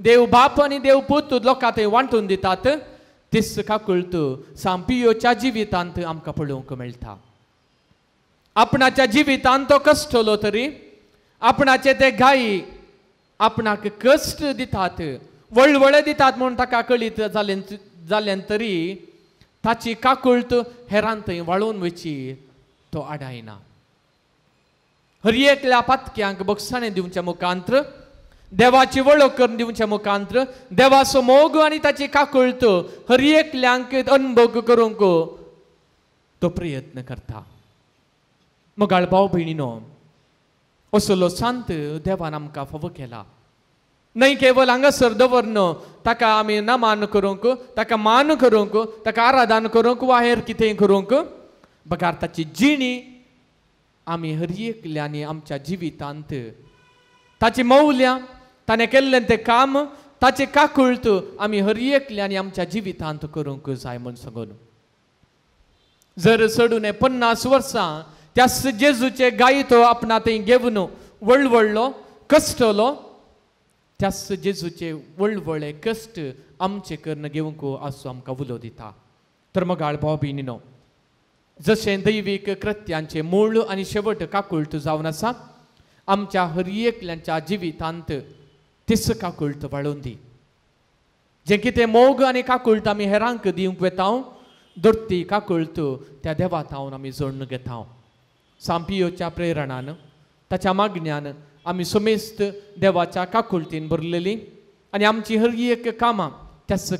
देव बाप आनी देव पूत लोकां थंय वांटून दितात. तीच काकुळत सांपियोच्या जिवितांत आमकां पळोवंक मेळटा. आपणाच्या जिवितांत तो कश्टलो तरी आपणाचे ते गायी आपणाक कश्ट दितात, वळवळे दितात म्हूण ताका कळीत जालें तरी ताची काकुळत हेरां थंय वाळून वची तो आडायना. हर एकल्या पातक्यांक बक्षाणें दिवच्या मुखांत्र, देवाची वळख करून दिवच्या मुखांत्र देवाचो मोग आनी ताची काकुळत हर एकल्यांक अनुभव करूंक तो प्रयत्न करता. मोगाळ भाव भयणीनो, असलो सांत देवान आमकां फावो केला. न्हय केवळ हांगासर दवरन ताका आमी नमान करूंक, ताका मान करूंक, ताका आराधन करूंक वा हेर कितेंय करूंक, बगार ताची जिणी आमी हर एकल्यांनी आमच्या जिवितांत ताची मौल्यां, ताणें केल्लें तें काम, ताची काकुळत आमी हर एकल्यांनी आमच्या जिवितांत करूंक जाय म्हूण सांगून. जर चडून 50 वर्सां त्याच जेजूचे गायी तो आपणा थंय घेवन वळवळलो, कश्टलो, त्याच जेजूचे वळवळे कश्ट आमचे कर्ण घेवंक आसूं आमकां उलो दिता. तर मोगाळ भाव भयणीनो, जशें दैवीक कृत्यांचे मूळ आनी शेवट काकुळत जावन आसा, आमच्या हर एकल्यांच्या जिवितांत तीच काकुळत वाळून दी. जें कितें मोग आनी काकुळत आमी हेरांक दिवंक वेता, धरती काकुळत त्या देवातावन आमी जोडून घेता. सांपियोच्या प्रेरणान, ताच्या मागण्यान आमी समेस्त देवाच्या काकुळतीन भरलेली आनी आमची हर एक कामां त्याच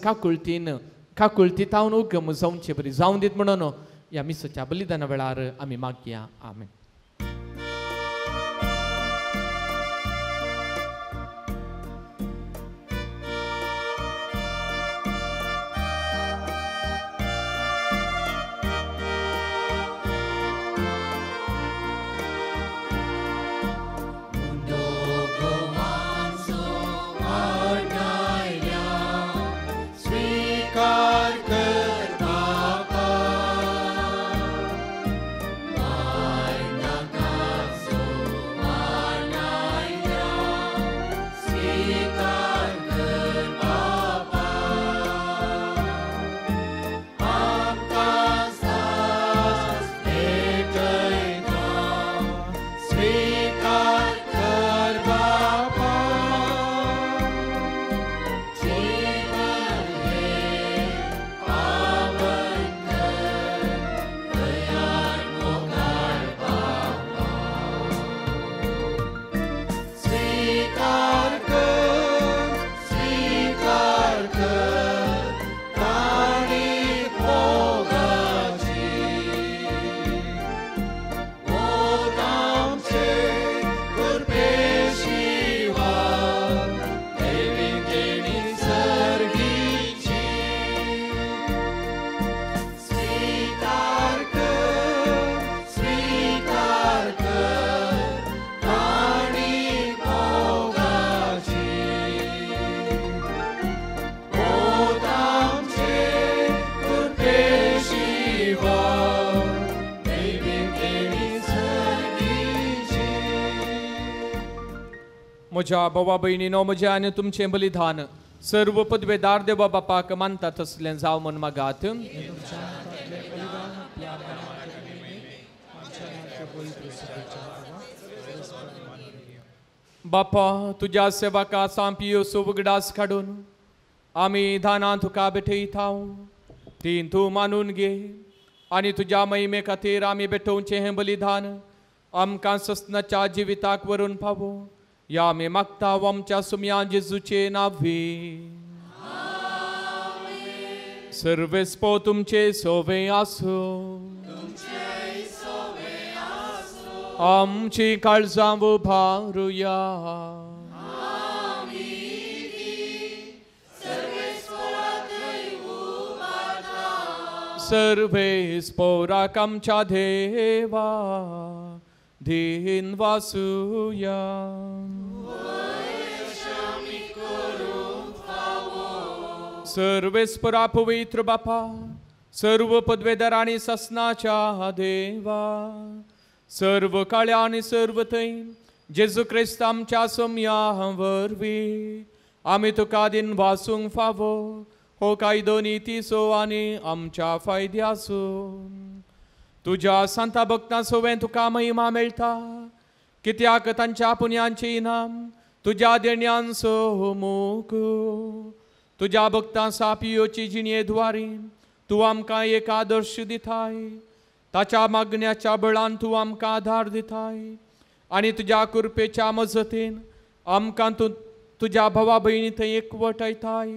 काकुळतीतावन उगम जावचे बरी जावं दीत म्हणून ह्या मिसाच्या बलिदाना वेळार आमी मागया. आमेन. Mine म्हज्या भावा भयणीनो, म्हजें आनी तुमचें बलिदान सर्व पदवेदार देवा बापाक मानता तसलें जाव म्हूण मागात. बापा, तुज्या सेवका सांपियो उगडास काडून आमी धानां तुका भेटयतां. ती तूं मानून घे आनी तुज्या महिमे खातीर आमी भेटोवचें हें बलिदान आमकां ससनाच्या जिविताक व्हरून पावो. या आमी मागता आमच्या सुम्या जेजूचे नांवी. सर्वेस्पो तुमचे सोवे आसूं. आमची काळजां उबारुया. सर्वेस्पोराक आमच्या देवा दिन वासुया. सर्वेस्परा पवित्र बापा, सर्व पदवेदार आणि ससनाच्या देवा, सर्व काळ्या आणि सर्व थंय जेजू क्रिस्त आमच्या सोम्या वरवीं आमी तुका दिन वासूंक फावो. हो कायदो नितीसो आनी आमच्या फायद्याचो. तुज्या संता भक्तां सोवें तुका महिमा मेळटा, कित्याक तांच्या पुण्यांचे इनाम तुज्या देण्यांचो मोग. तुज्या भक्तां सापियोची जिणेद्वारी तूं आमकां एक आदर्श दिताय. ताच्या मागण्याच्या बळान तूं आमकां आधार दिताय आनी तुज्या कृपेच्या मजतीन आमकां तूं तुज्या भावा भयणी थंय एकवटायताय.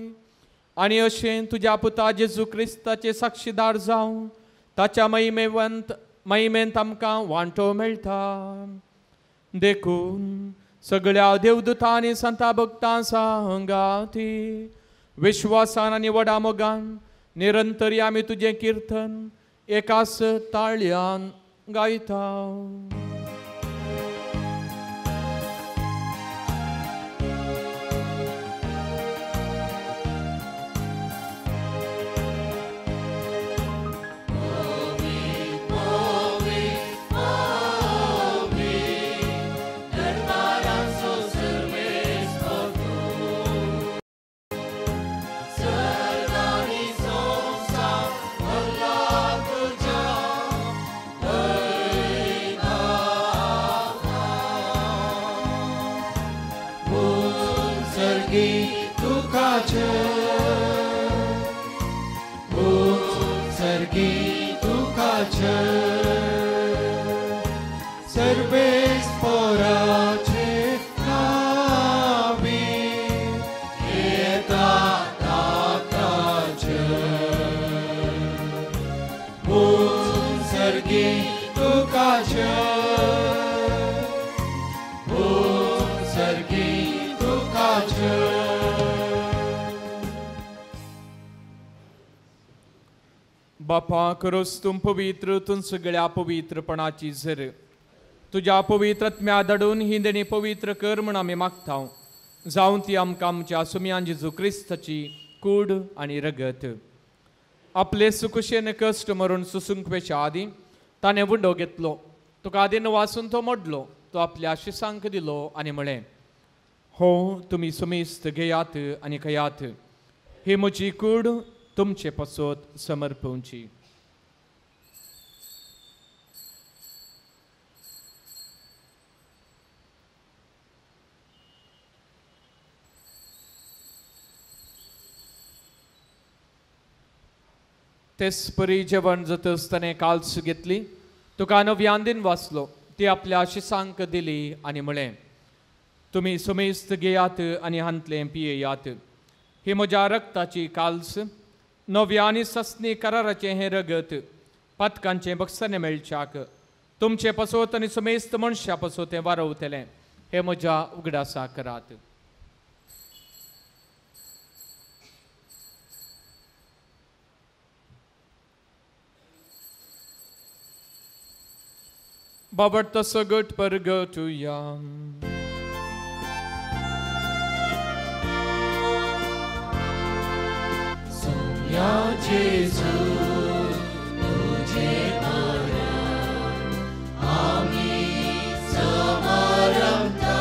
आनी अशें तुज्या पुता जेजू क्रिस्ताचे साक्षीदार जावं ताच्या महिमेंत आमकां वांटो मेळटा. देखून सगळ्या देवदूतां आनी संता भक्तां सांगाती विश्वासान आनी व्हडा मोगान निरंतरी आमी तुजें किर्तन एकाच ताळ्यान गायता. बापा, करोस तुम पवित्र तूं सगळ्या पवित्रपणाची झर. तुज्या पवित्रत्म्या धाडून ही देणी पवित्र कर म्हूण आमी मागता. जावं ती आमकां आमच्या सुम्यान जेजू क्रिस्ताची कूड आनी रगत. आपले सुकुशेन कश्ट मरून सुसूंक वेच्या आदी ताणें वुडो घेतलो. तुका आदीन वाचून तो मोडलो. तो आपल्या शिसांक दिलो आनी म्हळें, हो तुमी सुमेस्त घेयात आनी खयात. ही म्हजी कूड तुमचे पसोत समर्पवची. तेच परी जेवण जातच ताणें काल्स घेतली. तुका नव्यान दिन वाचलो. ती आपल्या शिसांक दिली आनी म्हळें, तुमी सुमेस्त घेयात आनी हांतलें पियेयात. ही म्हज्या रक्ताची काल्स, नव्या आनी ससनी कराराचें हें रगत पातकांचें बक्षांनी मेळच्याक तुमचे पसोत आनी सुमेस्त मनशा पसोत हें वारवतलें. हे म्हज्या उगडासा करात. Babert så gott per gott och ja. Som jag Jesus, तुझे मरण आम्ही समरमता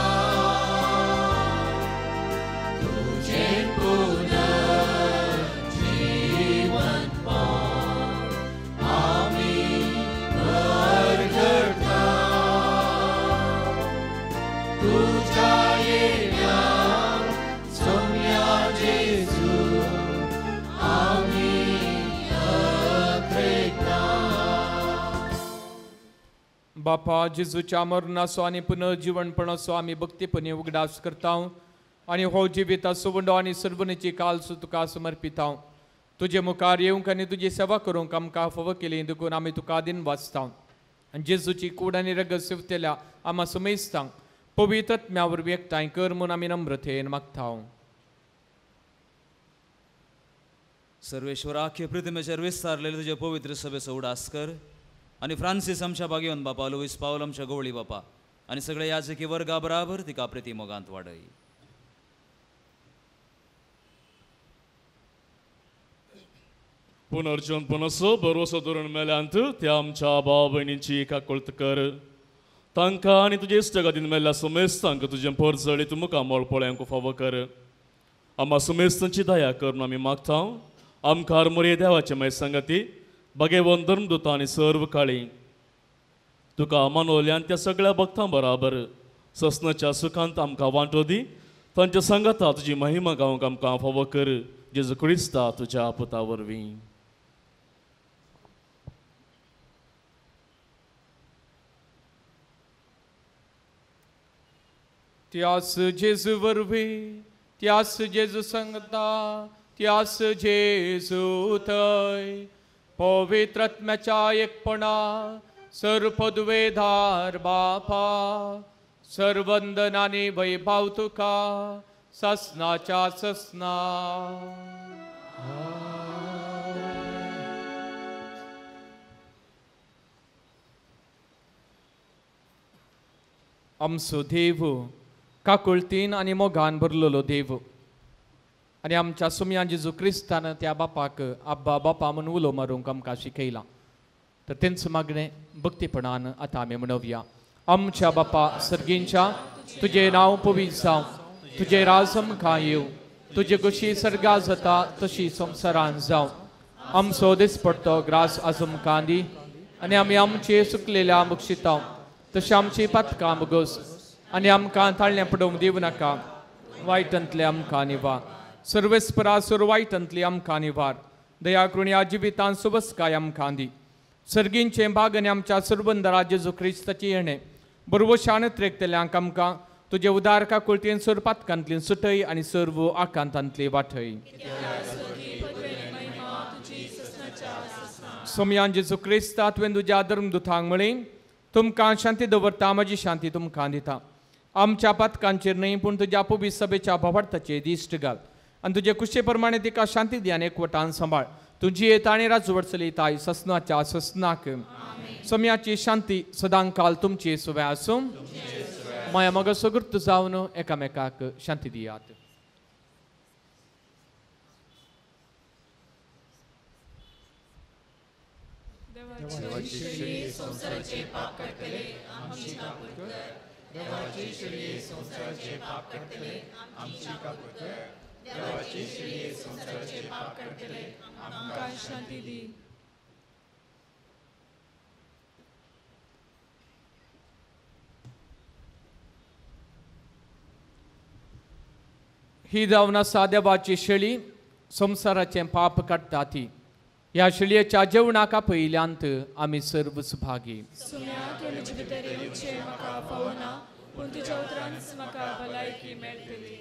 बापा जेजूच्या मरणाचो आनी पुनर्जीवनपणाचो आमी भक्तीपणी उगडास करता आनी हो जिविताचो वंडो आनी सर्वनेची कालसो तुका समर्पिता. तुजे मुखार येवंक आनी तुजी सेवा करूंक आमकां फाव केली देखून आमी तुका दिन वाचता आनी जेजूची कूड आनी रगत शिवतेल्या आम्हा सुमेस्तांक पवित्र आत्म्यावर व्यक्ताय कर म्हूण आमी नम्रतेन मागता. सर्वेश्वर आख्खे पृथ्वीचेर विस्तारलेले तुजे पवित्र सभेचो उडास कर आनी फ्रांसीस आमच्या बागेवन बापा, लुईस पावल आमच्या गवळी बापा आनी सगळे याजकी वर्गा बराबर तिका प्रति मोगांत वाडय. पुनर्जन्मनाचो भरवसो धरून मेल्यांत त्या आमच्या भाव भयणींची काकुळट कर. तांकां आनी तुजे इश्ट गादीन मेल्ल्या सुमेस्तांक तुजें परजळी तूं मुखार मोळपळ्यांक फावो कर. आम्हा सुमेस्तांची दया करून आमी मागता. आमकां मोरये देवाचे मागीर संगती भगेवन धर्मदूतां आनी सर्व काळी तुका मानवल्यान त्या सगळ्या भक्तां बराबर ससनाच्या सुखांत आमकां वांटो दी. तांच्या संगता तुजी महिमा गावंक आमकां फावो कर. जेजू क्रिस्ता तुज्या पुता वरवीं. त्यास जेजू वरवीं, त्यास जेजू संगता, त्यास जेजू थंय पवित्र आत्म्याच्या एकपणा सर्व पदवेधार बापा सर्वंदन आनी वैभव तुका ससनाच्या ससना. आमचो देव काकुळतीन आनी मोगान भरलेलो देव आनी आमच्या सुमयान जेजू क्रिस्तान त्या बापाक आब्बा बापा म्हूण उलो मारूंक आमकां शिकयलां. तर तेंच मागणें भक्तीपणान आतां आमी म्हणुया. आमच्या बापा सर्गींच्या तुजें नांव पवित्र जावं, तुजें राज आमकां येवं, तुजे कशी सर्गा जाता तशी संवसारांत जावं. आमचो दिसपडटो ग्रास आज आमकां दी आनी आमी आमचे सुकलेल्या मुक्षिता तशी आमची पातकां बगोस आनी आमकां ताळ्ळें पडोवंक दिवं नाका. वायटांतले आमकां निवार, सर्वेस्परा सुर वायटांतली आमकां निवार. दया करून ह्या जिवितांत सुबस्काय आमकां दी. सर्गींचे भाग आनी आमच्या सुरबंदरा जेजू क्रिस्ताची येणे बरोबर शाणत्रेकतल्यांक आमकां तुजे उदार काकुळतीन सुर पातकांतली सुटय आनी सर्व आकांतांतली वाटय. सोमयान जेजू क्रिस्ता तुवें तुज्या धर्मदुतांक म्हळें तुमकां शांती दवरता, म्हजी शांती तुमकां दिता. आमच्या पातकांचेर न्हय पूण तुज्या पवित्र सभेच्या भावार्थाचेर दिश्ट घाल आनी तुजे कुशे प्रमाणे तिका शांती दी आनी एकवटान सांबाळ. तुजी येता आनी राजवट चलयताय ससनाच्या ससनाक. सोम्याची शांती सदांकाल तुमची सुवे आसूं. माया मोग सुगृत जावन एकामेकाक शांती दियात. शांती दी. ही जावन आसा देवाची शेळी संवसाराचें पाप काडटा ती. ह्या शेळयेच्या जेवणाका पयल्यांत आमी सर्व सुभागी. सुम्या तुजे भितर येवचें म्हाका फावना पूण तुज्या उतरांच म्हाका भलायकी मेळटली.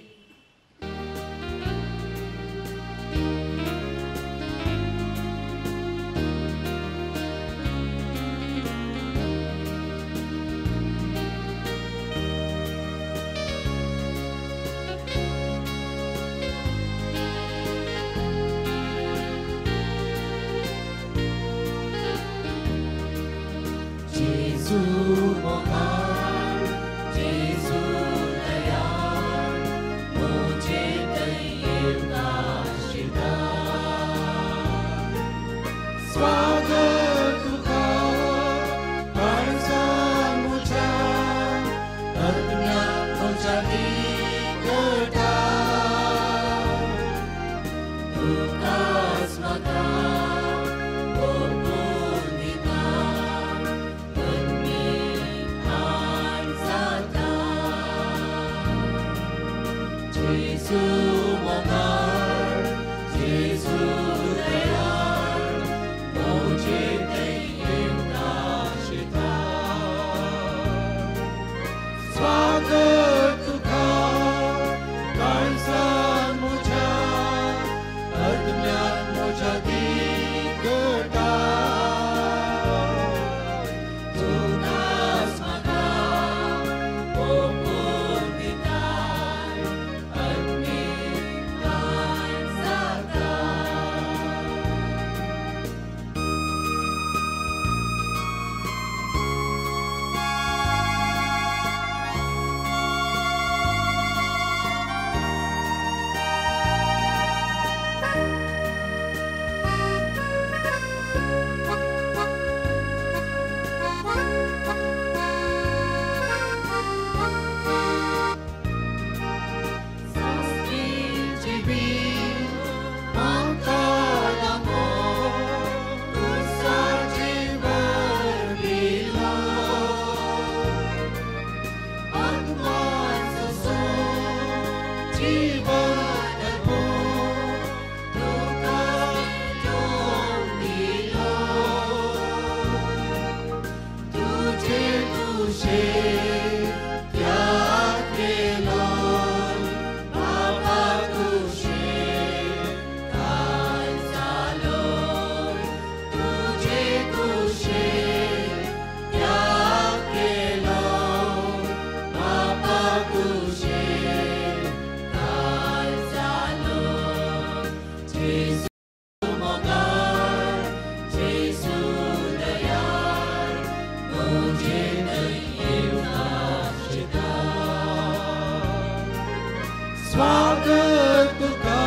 Oh कुशेर त्याग केलो बाबा कुशेर काल जालो तुझे कुशेर त्याग केलो बाबा कुशेर काल जालो जेसू मोगाळ जेसू दयाळ तुझे स्वागत तुका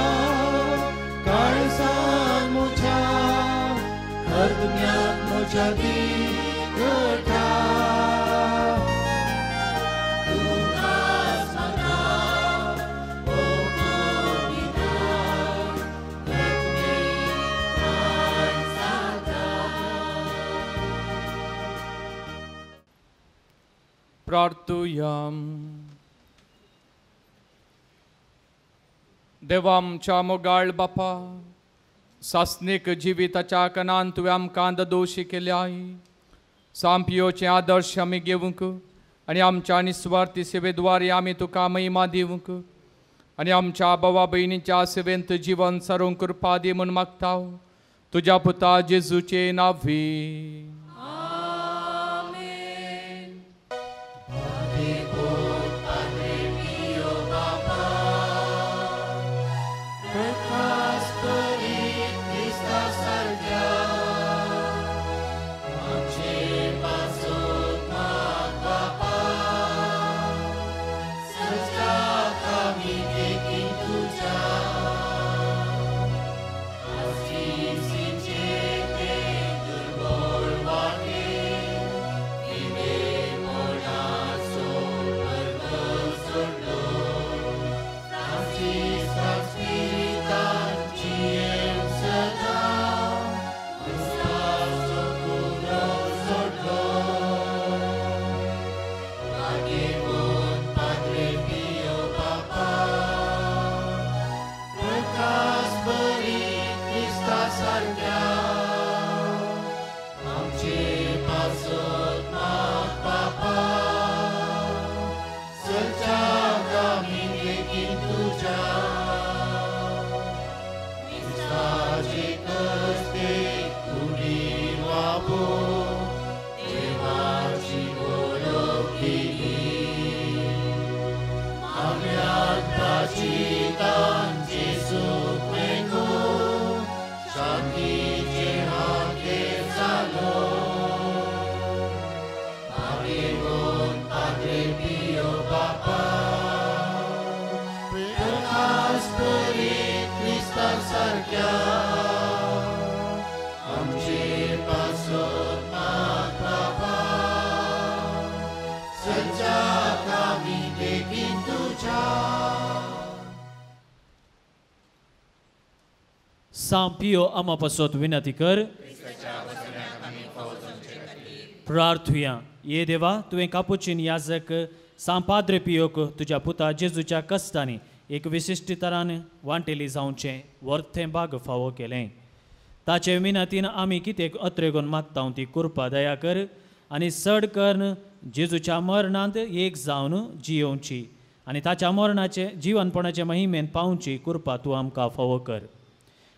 काळजान म्हज्या हृदयात म्हज्या दिगटा तुकाच म्हाका ओपविदार रगमी प्राण जाता. प्रार्थुयाम. देवा आमच्या मोगाळ बापा, सासनीक जिविताच्या कणान तुवें आमकां दोशी केल्याय. सांपियोचे आदर्श आमी घेवंक आनी आमच्या निस्वार्थी सेवेद्वारे आमी तुका महिमा दिवंक आनी आमच्या भावा भयणीच्या सेवेंत जीवन सरूंक कृपा दी म्हूण मागता तुज्या पुता जेजूचे नांवी. सांपियो आम्हा पासत विनंती कर. प्रार्थुया. ये देवा तुवें कापुचीन याजक सांपाद्रे पियोक तुज्या पुता जेजूच्या कश्टांनी एक विशिश्ट तरान वांटेली जावचें वर्थे भाग फावो केलें. ताचे विनंतीन आमी कितें अत्रेगोन मागता ती कृपा दया कर आनी चड करून जेजूच्या मरणांत एक जावन जियोवची आनी ताच्या मरणाचे जीवनपणाचे महिमेन पावची कृपा तूं आमकां फावो कर.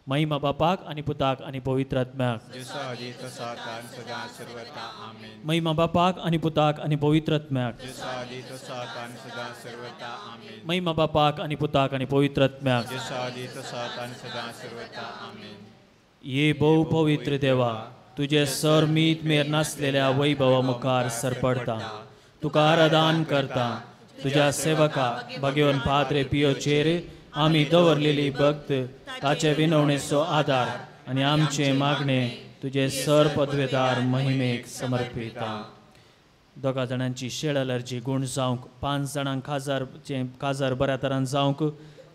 महिमा बापाक आनी पुताक आनी पवित्र आत्म्याक. महिमा बापाक आनी पुताक आनी पवित्र आत्म्याक. महिमा बापाक आनी पुताक आनी पवित्र आत्म्याक. ये भोव पवित्र देवा, तुझे सर मीत मेर नासलेल्या वैभवा मुखार सरपडटा, तुका आराधन करता. तुझ्या सेवका भगवन पाद्रे पियोचेर आमी दवरलेली भक्त ताचे विनवणेचो आधार आनी आमचे मागणे तुझे सर पदवेदार महिमेक समर्पिता. दोगा जाणांची शेळ अलर्जी गूण जावंक, 5 जाणांक काजार बऱ्या तरान जावंक,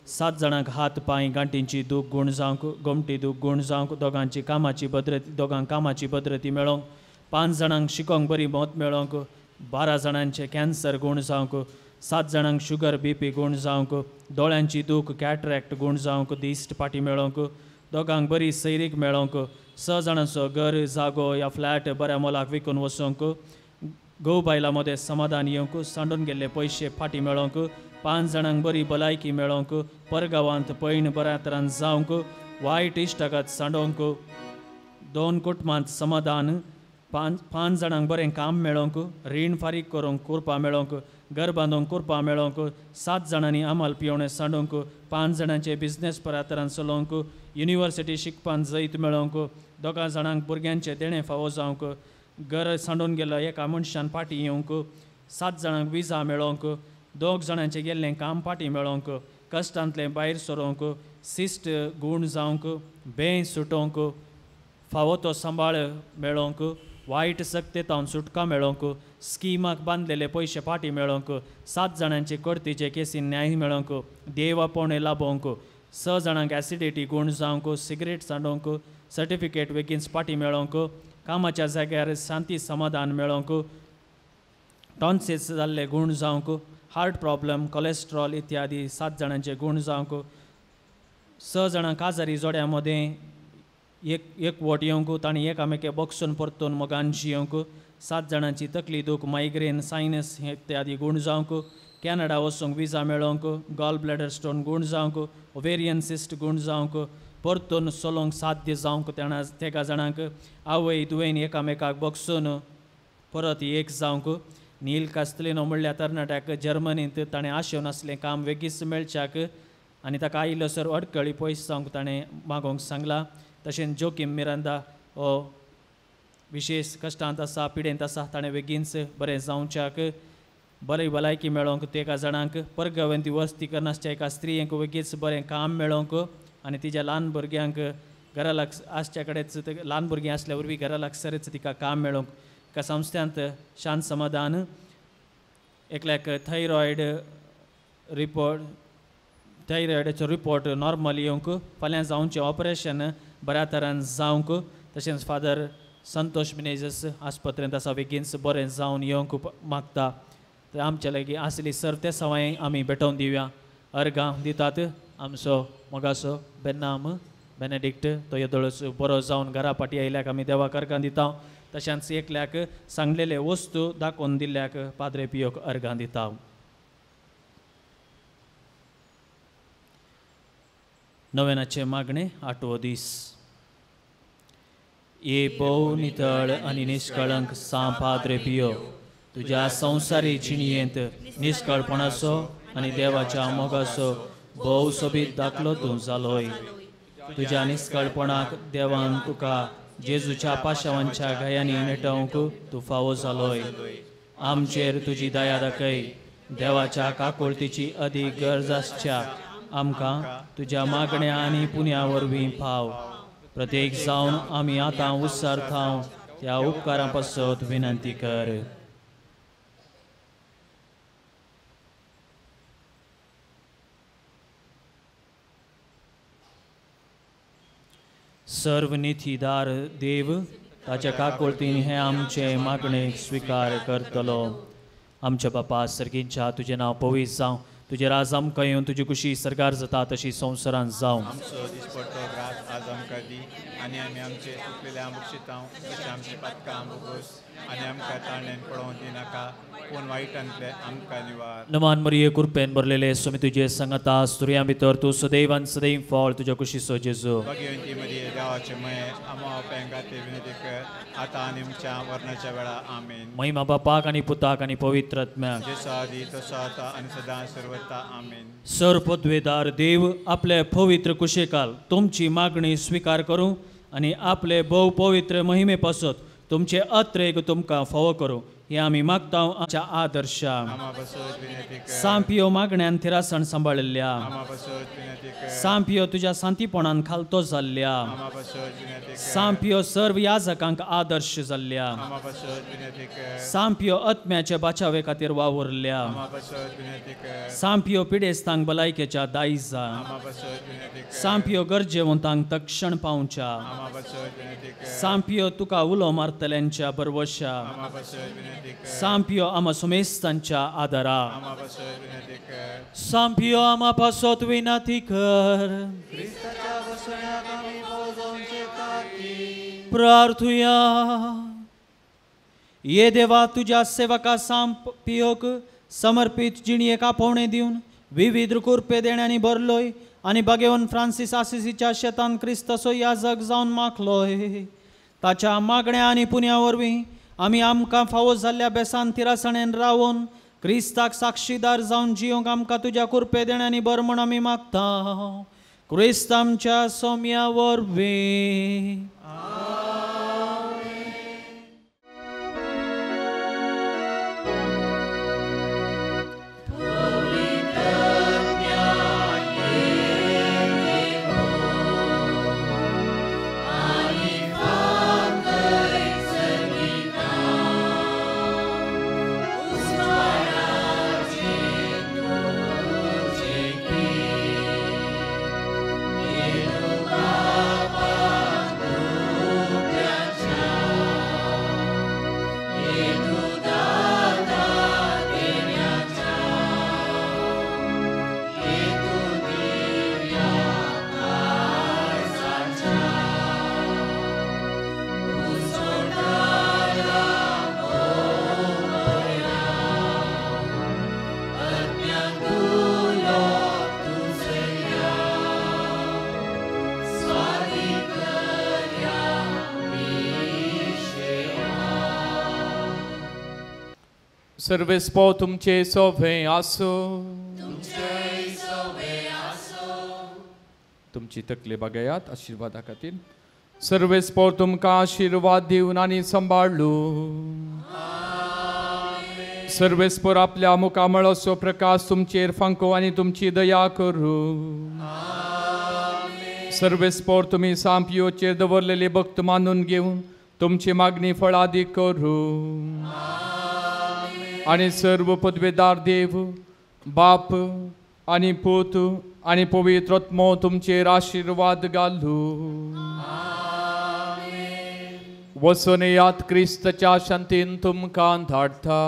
7 जाणांक हात पांय गांठींची दूख गूण जावंक, गोमटी दूख गूण जावंक, दोगांची कामाची बद्रती मेळोवंक, 5 जाणांक शिकोंक बरी मत मेळोवंक, 12 जाणांचे कॅन्सर गूण जावंक, 7 जाणांक शुगर BP गूण जावंक, दोळ्यांची दूख कॅटरॅक्ट गूण जावंक, दिश्ट पाटी मेळोवंक, दोगांक बरी सैरीक मेळोवंक, 6 जाणांचो घर जागो या फ्लॅट बऱ्या मोलाक विकून वचोवंक, घोव बायलां मदें समाधान येवंक सांडून गेल्ले पयशे फाटी मेळोवंक 5 जाणांक बरी भलायकी मेळोवंक परगांवांत पैण बऱ्या तरान जावंक वायट इश्टागत सांडोवंक 2 कुटुंबांत समाधान 5 जाणांक बरें काम मेळोवंक रीण फारीक करूंक करपा मेळोवंक घर बांदूंक करपा मेळोवंक 7 जाणांनी आमाल पिवणें सांडूंक 5 जाणांचे बिझनेस बऱ्या तरान चलोवंक युनिवर्सिटी शिकपान जैत मेळोवंक 2 जाणांक भुरग्यांचे देणें फावो जावंक घर सांडून गेलो एका मनशान फाटी येवंक 7 जाणांक विजा मेळोवंक 2 जाणांचे गेल्लें काम फाटी मेळोवंक कश्टांतले भायर सरोवंक शिस्ट गूण जावंक बें सुटोवंक फावो तो सांबाळ मेळोवंक वायट सक्तेतावन सुटका मेळोवंक स्किमाक बांदलेले पयशे फाटी मेळोवंक 7 जाणांचे कर्तीचे केसीन न्याय मेळोवंक देव आपोवणें लाभोवंक 6 जाणांक एसिडिटी गूण जावंक सिगरेट सांडोवंक सर्टिफिकेट बेगीन फाटी मेळोवंक कामाच्या जाग्यार शांती समाधान मेळोवंक टॉन्सिल्स जाल्ले गूण जावंक हार्ट प्रॉब्लम कोलेस्ट्रॉल इत्यादी 7 जाणांचे गूण जावंक 6 जाणांक आजारी जोड्या मदें एक वोट येवंक तांणी एकामेके बक्षून परतून मोगान जियोंक 7 जाणांची तकली दूख मायग्रेन सायनस इत्यादी गूण जावंक कॅनडा वचूंक विजा मेळोवंक गॉल ब्लॅडर स्टोन गूण जावंक ओवेरियन सिस्ट गूण जावंक परतून चलोवंक साध्य जावंक तेका जाणांक आवय दुयेन एकामेकाक बक्षून परत एक जावंक नील कास्तेलिनो म्हणल्यार तरणाट्याक जर्मनींत ताणें आशेवन आसलें काम बेगीच मेळच्याक आनी ताका आयिल्लोसर अडकळी पयस जावंक ताणें मागोवंक सांगलां तशेंच जोकीम मिरांदा हो विशेश कश्टांत आसा पिडेंत आसा ताणें बेगीनच बरें जावच्याक बरी भलायकी मेळोवंक तेका जाणांक परगवंती वस्ती करनासच्या एका स्त्रियेक बेगीच बरें काम मेळोवंक आनी तिच्या ल्हान भुरग्यांक घरा लागस आसच्या कडेच ल्हान भुरगीं आसल्या वरवीं घरा लागसरच तिका काम मेळोवंक एका संस्थांत शांत समाधान एकल्याक थायरॉयडाचो रिपोर्ट नॉर्मल येवंक फाल्यां जावचें ऑपरेशन बऱ्या तरान जावंक तशेंच फादर संतोष मिनेजस आस्पत्रेंत आसा बेगीनच बरें जावन येवंक मागता तर आमचे लागीं आसली सर्व ते सवाय आमी भेटोवन दिवया अर्गां दितात आमचो मोगासो बेन्नाम बेनेडिक्ट तो येदोळच बरो जावन घरा फाटी आयल्याक आमी देवाक अर्गां दिता तशेंच एकल्याक सांगलेले वस्तू दाखोवन दिल्ल्याक पाद्रे पियोक अर्गां दिता नवेनाचे मागणे 8वो दीस ये भोव नितळ आनी निश्कळंक पाद्रे पियो तुज्या संवसारी जिणयेंत निश्कळपणाचो आनी देवाच्या मोगाचो भोव सोबीत दाखलो तूं जालोय तुज्या निश्कळपणाक देवान तुका जेजूच्या पाशावांच्या गायांनी नेटवंक तूं फावो जालोय आमचेर तुजी दया दाखय देवाच्या काकुळतीची अदीक गरज आसच्या आमकां तुज्या मागण्या आनी पुण्या वरवीं पाव प्रत्येक जावन आमी आतां उत्सार थाव त्या उपकारां पासत विनंती कर सर्व निधीदार देव ताच्या काकुळतीन हे आमचे मागणे स्वीकार करतलो आमच्या बापा सर्गींच्या तुजें नांव पवित्र जावं तुजे राज आमकां येवन तुजी कुशी सरकार जाता तशी संवसारांत जावं आमचो दिसपट्टो रात आज आमकां दी आनी आमी आमचे चुकलेल्या आमकां तशें आमची पातकां आमकां आनी आमकां ताणेन पडोवंक दिनाका पूण वायटांतले आमकां निवार नमान मरिये कृपेन भरलेले सोमी तुजे सांगता स्त्रियां भितर तूं सदैवान सदैव फळ तुज्या कुशीचो जेजू भगवंती मरिये देवाचे मये आमो पेंगाते विनंती कर आतां आनी आमच्या मरणाच्या वेळा आमीन महिमा बापाक आनी पुताक आनी पवित्र आत्म्याक जसो आदी तसो आतां आनी सदां सर्वता आमीन सर्वपदवेदार देव आपले पवित्र कुशेकाल तुमची मागणी स्वीकार करूं आनी आपले भोव पवित्र महिमे पासत तुमचे अत्रेक तुमकां फावो करूं हे आमी मागता आमच्या आदर्शा सांपियो मागण्यान थिरासण सांबाळिल्ल्या सांपियो तुज्या शांतीपणान खालतो जाल्ल्या सांपियो सर्व याजकांक आदर्श जाल्ल्या सांपियो आत्म्याचे बाचावे खातीर वावुरल्या सांपियो पिडेस्तांक भलायकेच्या दायजा सांपियो गरजेवंतांक तक्षण पावच्या सांपियो तुका उलो मारतल्यांच्या बरवशा सांपियो आमा सुमेस्तांच्या आदारा सांपियो आमा पासत विनंती कर प्रार्थुया ये देवा तुझ्या सेवका सांप पियोक समर्पित जिणयेक आपोवणे दिवन विविध कुरपे देण्यानी भरलोय आनी बगेवन फ्रांसीस आसिसीच्या शेतान क्रिस्तसो याजक जावन मागलोय. ताच्या मागण्या आनी पुण्या वरवीं आमी आमकां फावो जाल्ल्या बेसान तिरासणेन रावून क्रिस्ताक साक्षीदार जावन जियोंक आमकां तुज्या कुरपे देण्यानी बर म्हण आमी मागता. क्रिस्त आमच्या सौम्या वरवीं. सर्वेस्पो तुमचे सोवे आसो. तुमची तकले बगयात आशीर्वादा खातीर. सर्वेस्पो तुमकां आशीर्वाद दिवन आनी सांबाळू. सर्वेस्पोर आपल्या मुखामळाचो प्रकाश तुमचेर फांको आनी तुमची दया करूं. सर्वेस्पोर तुमी सांपियोचेर दवरलेले भक्त मानून घेवन तुमची मागणी फळादीक करूं. आनी सर्व पदवेदार देव बाप आनी पूत आनी पवित्र आत्मो तुमचेर आशीर्वाद घालू. वचून यात क्रिस्ताच्या शांतीन तुमकां धाडटा.